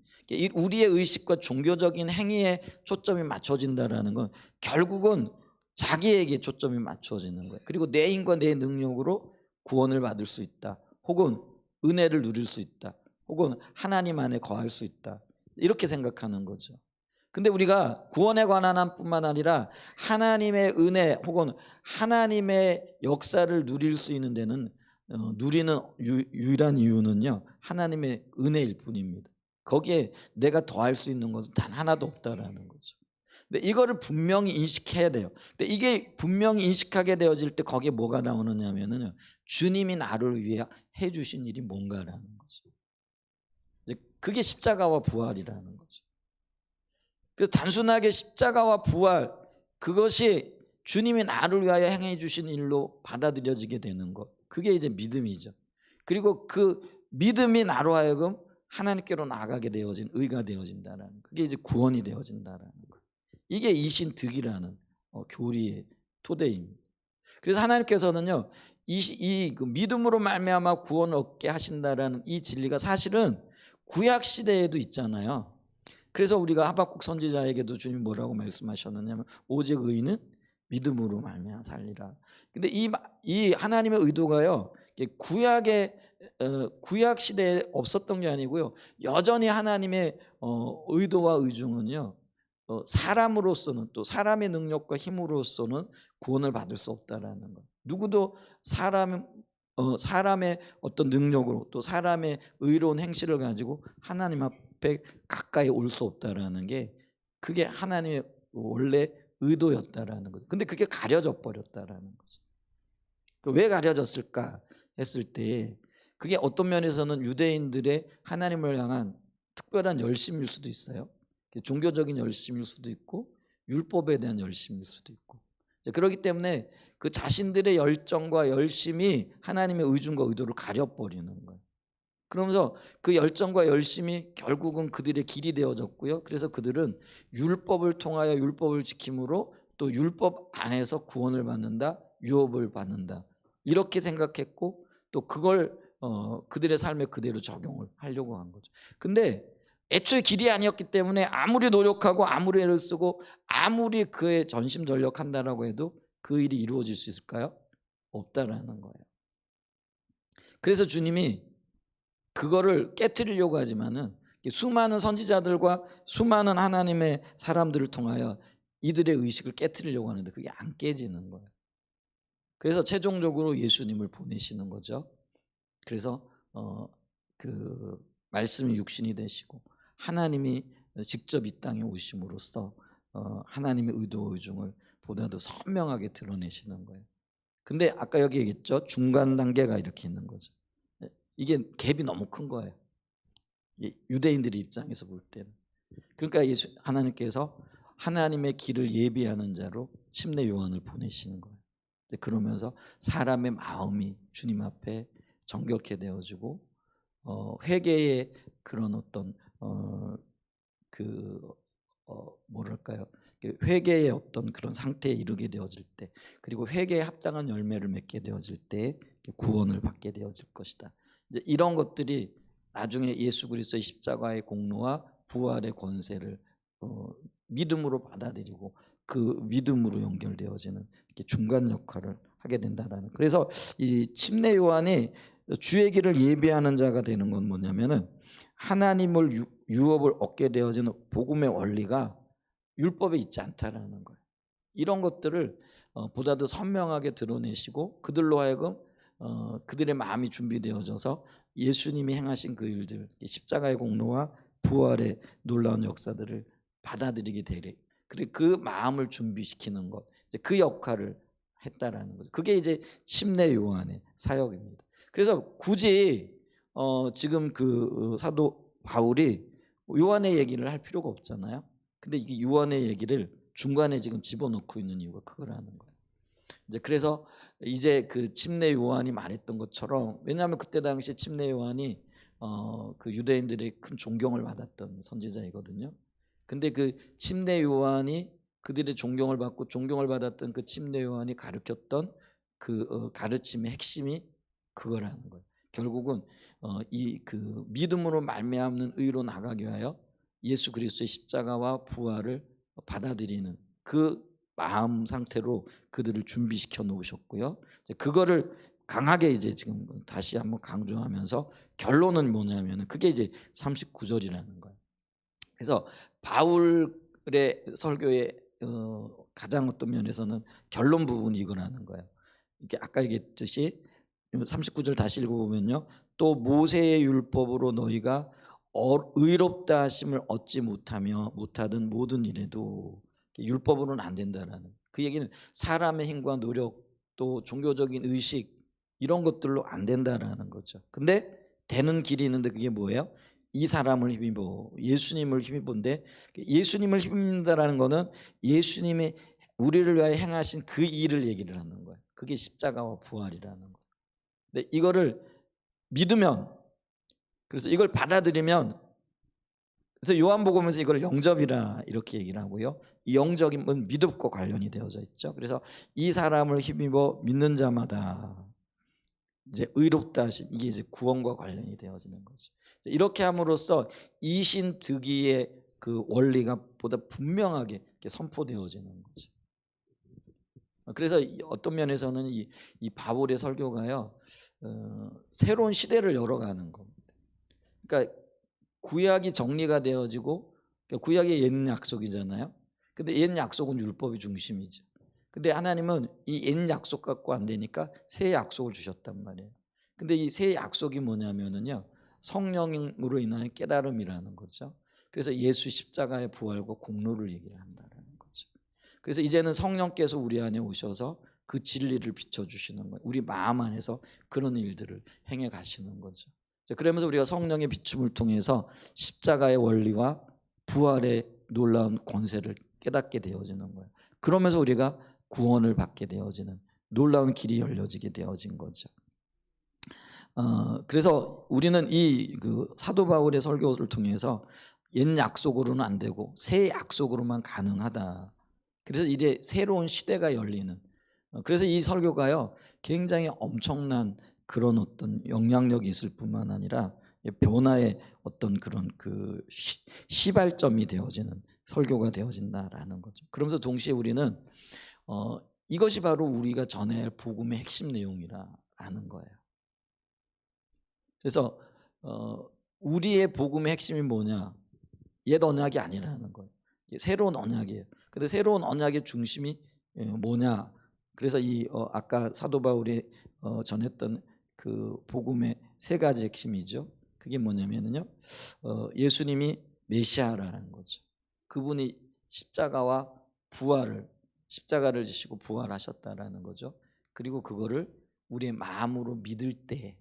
우리의 의식과 종교적인 행위에 초점이 맞춰진다라는 건 결국은 자기에게 초점이 맞춰지는 거예요. 그리고 내 힘과 내 능력으로 구원을 받을 수 있다, 혹은 은혜를 누릴 수 있다, 혹은 하나님 안에 거할 수 있다, 이렇게 생각하는 거죠. 근데 우리가 구원에 관한 한뿐만 아니라 하나님의 은혜 혹은 하나님의 역사를 누릴 수 있는 데는 누리는 유일한 이유는요, 하나님의 은혜일 뿐입니다. 거기에 내가 더할 수 있는 것은 단 하나도 없다라는 거죠. 근데 이거를 분명히 인식해야 돼요. 근데 이게 분명히 인식하게 되어질 때 거기에 뭐가 나오느냐면은 주님이 나를 위해 해주신 일이 뭔가라는 거죠. 이제 그게 십자가와 부활이라는 거죠. 그래서 단순하게 십자가와 부활, 그것이 주님이 나를 위하여 행해 주신 일로 받아들여지게 되는 것, 그게 이제 믿음이죠. 그리고 그 믿음이 나로 하여금 하나님께로 나아가게 되어진 의가 되어진다는 것, 그게 이제 구원이 되어진다는 것. 이게 이신득이라는 교리의 토대입니다. 그래서 하나님께서는요, 그 믿음으로 말미암아 구원을 얻게 하신다라는 이 진리가 사실은 구약 시대에도 있잖아요. 그래서 우리가 하박국 선지자에게도 주님 뭐라고 말씀하셨느냐면 오직 의인은 믿음으로 말미암아 살리라. 근데 이 하나님의 의도가요, 구약 시대에 없었던 게 아니고요, 여전히 하나님의 의도와 의중은요, 사람으로서는, 또 사람의 능력과 힘으로서는 구원을 받을 수 없다라는 것. 누구도 사람의 어떤 능력으로, 또 사람의 의로운 행실을 가지고 하나님 앞에 가까이 올 수 없다라는 게, 그게 하나님의 원래 의도였다라는 거죠. 근데 그게 가려져 버렸다라는 거죠. 왜 가려졌을까 했을 때, 그게 어떤 면에서는 유대인들의 하나님을 향한 특별한 열심일 수도 있어요. 종교적인 열심일 수도 있고 율법에 대한 열심일 수도 있고. 그렇기 때문에 그 자신들의 열정과 열심이 하나님의 의중과 의도를 가려버리는 거예요. 그러면서 그 열정과 열심이 결국은 그들의 길이 되어졌고요. 그래서 그들은 율법을 통하여 율법을 지킴으로 또 율법 안에서 구원을 받는다, 유업을 받는다, 이렇게 생각했고, 또 그걸 그들의 삶에 그대로 적용을 하려고 한 거죠. 근데 애초에 길이 아니었기 때문에 아무리 노력하고 아무리 애를 쓰고 아무리 그의 전심전력한다라고 해도 그 일이 이루어질 수 있을까요? 없다라는 거예요. 그래서 주님이 그거를 깨트리려고 하지만은 수많은 선지자들과 수많은 하나님의 사람들을 통하여 이들의 의식을 깨트리려고 하는데 그게 안 깨지는 거예요. 그래서 최종적으로 예수님을 보내시는 거죠. 그래서 그 말씀이 육신이 되시고 하나님이 직접 이 땅에 오심으로써 하나님의 의도 의중을 보다도 선명하게 드러내시는 거예요. 근데 아까 여기 얘기했죠, 중간 단계가 이렇게 있는 거죠. 이게 갭이 너무 큰 거예요, 유대인들의 입장에서 볼 때는. 그러니까 하나님께서 하나님의 길을 예비하는 자로 침례 요한을 보내시는 거예요. 그러면서 사람의 마음이 주님 앞에 정결케 되어지고 회개의 그런 어떤 뭐랄까요, 회개의 어떤 그런 상태에 이르게 되어질 때, 그리고 회개에 합당한 열매를 맺게 되어질 때 구원을 받게 되어질 것이다. 이제 이런 것들이 나중에 예수 그리스도의 십자가의 공로와 부활의 권세를 믿음으로 받아들이고 그 믿음으로 연결되어지는 중간 역할을 하게 된다라는. 그래서 이 침례 요한이 주의 길을 예비하는 자가 되는 건 뭐냐면은, 하나님을 유업을 얻게 되어지는 복음의 원리가 율법에 있지 않다라는 거예요. 이런 것들을 보다 더 선명하게 드러내시고 그들로 하여금 그들의 마음이 준비되어져서 예수님이 행하신 그 일들, 십자가의 공로와 부활의 놀라운 역사들을 받아들이게 되래. 그리고 그 마음을 준비시키는 것, 그 역할을 했다라는 거죠. 그게 이제 침례 요한의 사역입니다. 그래서 굳이 지금 그 사도 바울이 요한의 얘기를 할 필요가 없잖아요. 근데 이게 요한의 얘기를 중간에 지금 집어넣고 있는 이유가 그거라는 거예요. 이제 그래서 이제 그 침례 요한이 말했던 것처럼, 왜냐하면 그때 당시 침례 요한이 그 유대인들의 큰 존경을 받았던 선지자이거든요. 근데 그 침례 요한이 그들의 존경을 받고 존경을 받았던 그 침례 요한이 가르쳤던 그 가르침의 핵심이 그거라는 거예요. 결국은 이 그 믿음으로 말미암는 의로 나가기 위하여 예수 그리스도의 십자가와 부활을 받아들이는 그 마음 상태로 그들을 준비시켜 놓으셨고요. 이제 그거를 강하게 이제 지금 다시 한번 강조하면서 결론은 뭐냐면은 그게 이제 39절이라는 거예요. 그래서 바울의 설교의 가장 어떤 면에서는 결론 부분이 이거라는 거예요. 이게 아까 얘기했듯이 39절 다시 읽어보면요. 또 모세의 율법으로 너희가 의롭다 하심을 얻지 못하던 모든 일에도 율법으로는 안 된다라는 그 얘기는 사람의 힘과 노력 또 종교적인 의식 이런 것들로 안 된다라는 거죠. 근데 되는 길이 있는데 그게 뭐예요? 이 사람을 힘입어 예수님을 힘입은데 예수님을 힘입는다라는 거는 예수님이 우리를 위하여 행하신 그 일을 얘기를 하는 거예요. 그게 십자가와 부활이라는 거예요. 근데 이거를 믿으면 그래서 이걸 받아들이면 그래서 요한복음에서 이걸 영접이라 이렇게 얘기를 하고요. 이 영접은 믿음과 관련이 되어져 있죠. 그래서 이 사람을 힘입어 믿는 자마다 이제 의롭다 하신 이게 이제 구원과 관련이 되어지는 거죠. 이렇게 함으로써 이신득이의 그 원리가 보다 분명하게 이렇게 선포되어지는 거죠. 그래서 어떤 면에서는 이 바울의 설교가요 새로운 시대를 열어가는 겁니다. 그러니까 구약이 정리가 되어지고 그러니까 구약이 옛 약속이잖아요. 근데 옛 약속은 율법이 중심이죠. 근데 하나님은 이 옛 약속 갖고 안 되니까 새 약속을 주셨단 말이에요. 근데 이 새 약속이 뭐냐면은요 성령으로 인한 깨달음이라는 거죠. 그래서 예수 십자가의 부활과 공로를 얘기를 한다는 거죠. 그래서 이제는 성령께서 우리 안에 오셔서 그 진리를 비춰주시는 거예요. 우리 마음 안에서 그런 일들을 행해 가시는 거죠. 그러면서 우리가 성령의 비춤을 통해서 십자가의 원리와 부활의 놀라운 권세를 깨닫게 되어지는 거예요. 그러면서 우리가 구원을 받게 되어지는 놀라운 길이 열려지게 되어진 거죠. 그래서 우리는 그 사도 바울의 설교를 통해서 옛 약속으로는 안 되고 새 약속으로만 가능하다. 그래서 이제 새로운 시대가 열리는. 그래서 이 설교가요 굉장히 엄청난 그런 어떤 영향력이 있을 뿐만 아니라 변화의 어떤 그런 그 시발점이 되어지는 설교가 되어진다라는 거죠. 그러면서 동시에 우리는 이것이 바로 우리가 전해야 할 복음의 핵심 내용이라는 거예요. 그래서 우리의 복음의 핵심이 뭐냐? 옛 언약이 아니라는 거예요. 새로운 언약이에요. 근데 새로운 언약의 중심이 뭐냐? 그래서 아까 사도 바울이 전했던 그 복음의 세 가지 핵심이죠. 그게 뭐냐면요, 예수님이 메시아라는 거죠. 그분이 십자가를 지시고 부활하셨다라는 거죠. 그리고 그거를 우리의 마음으로 믿을 때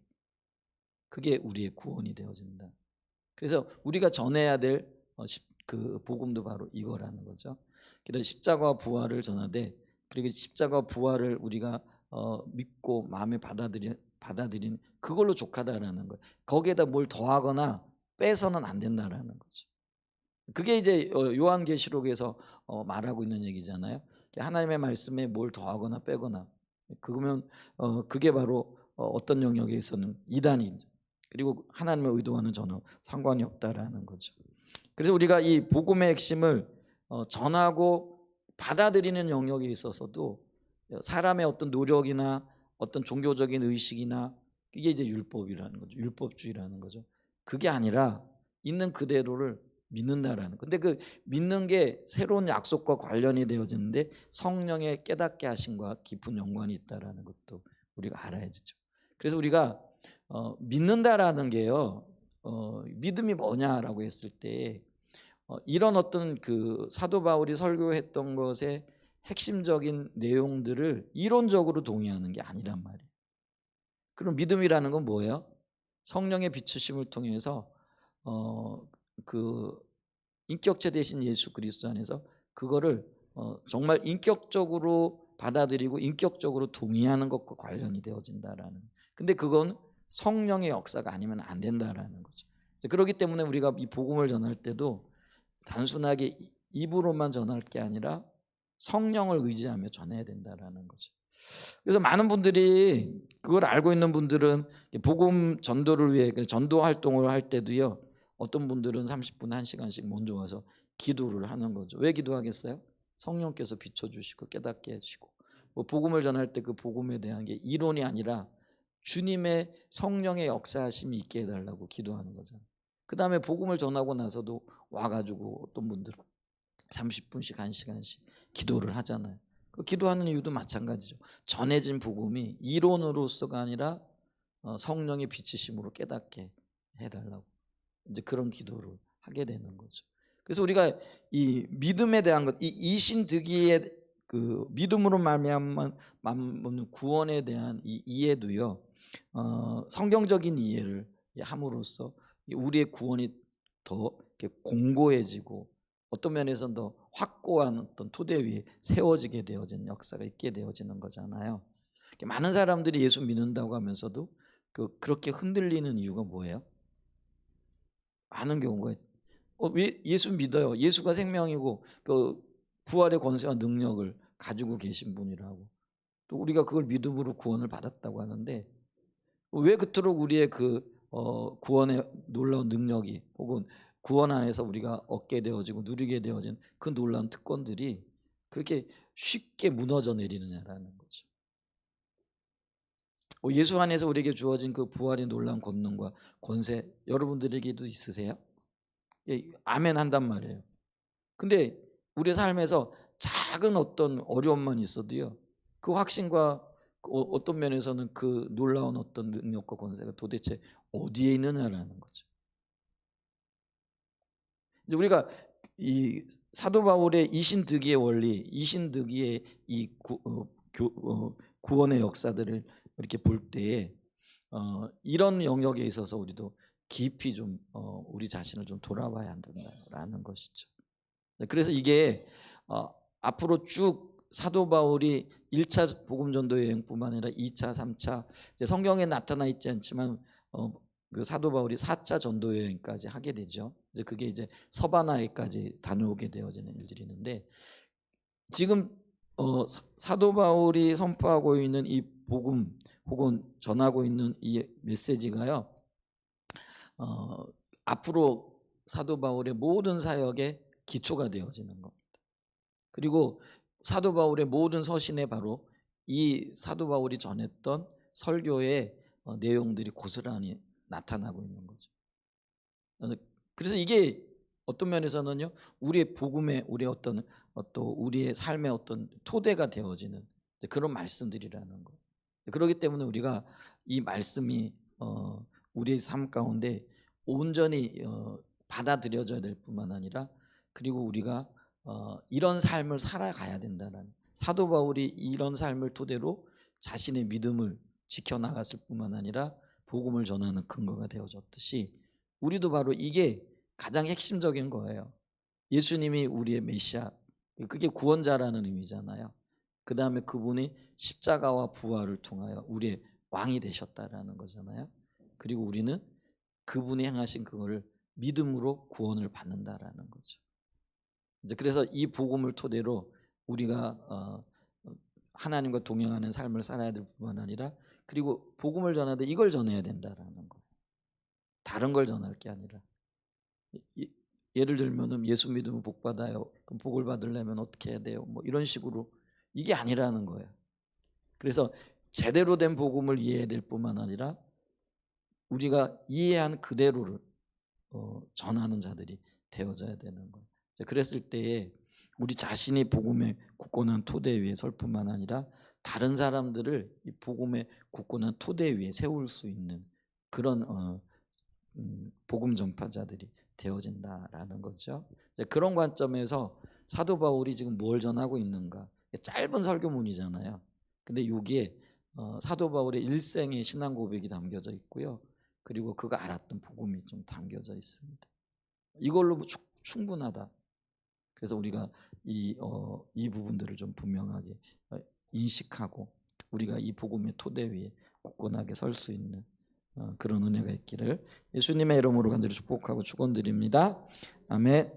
그게 우리의 구원이 되어진다. 그래서 우리가 전해야 될 그 복음도 바로 이거라는 거죠. 그래서 십자가와 부활을 전하되 그리고 십자가와 부활을 우리가 믿고 마음에 받아들인 그걸로 족하다라는 거예요. 거기에다 뭘 더하거나 빼서는 안 된다라는 거죠. 그게 이제 요한계시록에서 말하고 있는 얘기잖아요. 하나님의 말씀에 뭘 더하거나 빼거나 그러면 그게 바로 어떤 영역에서는 이단이죠. 그리고 하나님의 의도와는 전혀 상관이 없다라는 거죠. 그래서 우리가 이 복음의 핵심을 전하고 받아들이는 영역에 있어서도 사람의 어떤 노력이나 어떤 종교적인 의식이나 이게 이제 율법이라는 거죠. 율법주의라는 거죠. 그게 아니라 있는 그대로를 믿는다라는. 근데 그 믿는 게 새로운 약속과 관련이 되어지는데 성령의 깨닫게 하심과 깊은 연관이 있다라는 것도 우리가 알아야 되죠. 그래서 우리가 믿는다라는 게요. 믿음이 뭐냐라고 했을 때 이런 어떤 그 사도 바울이 설교했던 것의 핵심적인 내용들을 이론적으로 동의하는 게 아니란 말이에요. 그럼 믿음이라는 건 뭐예요? 성령의 비추심을 통해서 그 인격체 되신 예수 그리스도 안에서 그거를 정말 인격적으로 받아들이고 인격적으로 동의하는 것과 관련이 되어진다라는. 근데 그건 성령의 역사가 아니면 안 된다라는 거죠. 그렇기 때문에 우리가 이 복음을 전할 때도 단순하게 입으로만 전할 게 아니라 성령을 의지하며 전해야 된다라는 거죠. 그래서 많은 분들이 그걸 알고 있는 분들은 복음 전도를 위해 전도 활동을 할 때도요 어떤 분들은 30분, 1시간씩 먼저 와서 기도를 하는 거죠. 왜 기도하겠어요? 성령께서 비춰주시고 깨닫게 해주시고, 뭐 복음을 전할 때 그 복음에 대한 게 이론이 아니라 주님의 성령의 역사하심이 있게 해달라고 기도하는 거잖아요. 그 다음에 복음을 전하고 나서도 와가지고 어떤 분들은 30분씩 1시간씩 기도를 하잖아요. 그 기도하는 이유도 마찬가지죠. 전해진 복음이 이론으로서가 아니라 성령의 비치심으로 깨닫게 해달라고 이제 그런 기도를 하게 되는 거죠. 그래서 우리가 이 믿음에 대한 것, 이 이신득이의 그 믿음으로 말미암은 구원에 대한 이 이해도요, 성경적인 이해를 함으로써 우리의 구원이 더 이렇게 공고해지고 어떤 면에서는 더 확고한 어떤 토대 위에 세워지게 되어지는 역사가 있게 되어지는 거잖아요. 많은 사람들이 예수 믿는다고 하면서도 그렇게 흔들리는 이유가 뭐예요? 많은 경우가 왜 예수 믿어요. 예수가 생명이고 그 부활의 권세와 능력을 가지고 계신 분이라고, 또 우리가 그걸 믿음으로 구원을 받았다고 하는데 왜 그토록 우리의 구원의 놀라운 능력이 혹은 구원 안에서 우리가 얻게 되어지고 누리게 되어진 그 놀라운 특권들이 그렇게 쉽게 무너져 내리느냐라는 거죠. 예수 안에서 우리에게 주어진 그 부활의 놀라운 권능과 권세 여러분들에게도 있으세요? 예, 아멘 한단 말이에요. 근데 우리 삶에서 작은 어떤 어려움만 있어도요, 그 확신과 어떤 면에서는 그 놀라운 어떤 능력과 권세가 도대체 어디에 있느냐라는 거죠. 이제 우리가 이 사도 바울의 이신득이의 원리, 이신득이의 이 구원의 역사들을 이렇게 볼 때에 이런 영역에 있어서 우리도 깊이 좀 우리 자신을 좀 돌아봐야 한다라는 것이죠. 그래서 이게 앞으로 쭉 사도 바울이 1차 복음 전도 여행뿐만 아니라 2차, 3차 이제 성경에 나타나 있지 않지만 그 사도 바울이 4차 전도 여행까지 하게 되죠. 이제 그게 이제 서바나에까지 다녀오게 되어지는 일들이 있는데, 지금 사도 바울이 선포하고 있는 이 복음 혹은 전하고 있는 이 메시지가요, 앞으로 사도 바울의 모든 사역의 기초가 되어지는 겁니다. 그리고 사도 바울의 모든 서신에 바로 이 사도 바울이 전했던 설교의 내용들이 고스란히 나타나고 있는 거죠. 그래서 이게 어떤 면에서는요, 우리의 복음의 우리의 어떤 또 우리의 삶의 어떤 토대가 되어지는 그런 말씀들이라는 거예요. 그렇기 때문에 우리가 이 말씀이 우리의 삶 가운데 온전히 받아들여져야 될 뿐만 아니라, 그리고 우리가 이런 삶을 살아가야 된다는, 사도 바울이 이런 삶을 토대로 자신의 믿음을 지켜나갔을 뿐만 아니라 복음을 전하는 근거가 되어졌듯이 우리도 바로 이게 가장 핵심적인 거예요. 예수님이 우리의 메시아, 그게 구원자라는 의미잖아요. 그 다음에 그분이 십자가와 부활을 통하여 우리의 왕이 되셨다라는 거잖아요. 그리고 우리는 그분이 행하신 그거를 믿음으로 구원을 받는다라는 거죠. 이제 그래서 이 복음을 토대로 우리가 하나님과 동행하는 삶을 살아야 될 뿐만 아니라, 그리고 복음을 전하되 이걸 전해야 된다라는 거예요. 다른 걸 전할 게 아니라. 예를 들면은 예수 믿으면 복 받아요. 그럼 복을 받으려면 어떻게 해야 돼요? 뭐 이런 식으로, 이게 아니라는 거예요. 그래서 제대로 된 복음을 이해해야 될 뿐만 아니라 우리가 이해한 그대로를 전하는 자들이 되어져야 되는 거예요. 그랬을 때에 우리 자신이 복음의 굳건한 토대 위에 설 뿐만 아니라 다른 사람들을 이 복음의 굳건한 토대 위에 세울 수 있는 그런 복음 전파자들이 되어진다라는 거죠. 그런 관점에서 사도 바울이 지금 뭘 전하고 있는가? 짧은 설교문이잖아요. 근데 여기에 사도 바울의 일생의 신앙 고백이 담겨져 있고요. 그리고 그가 알았던 복음이 좀 담겨져 있습니다. 이걸로 충분하다. 그래서 우리가 이 부분들을 좀 분명하게 인식하고 우리가 이 복음의 토대 위에 굳건하게 설 수 있는 그런 은혜가 있기를 예수님의 이름으로 간절히 축복하고 축원드립니다. 아멘.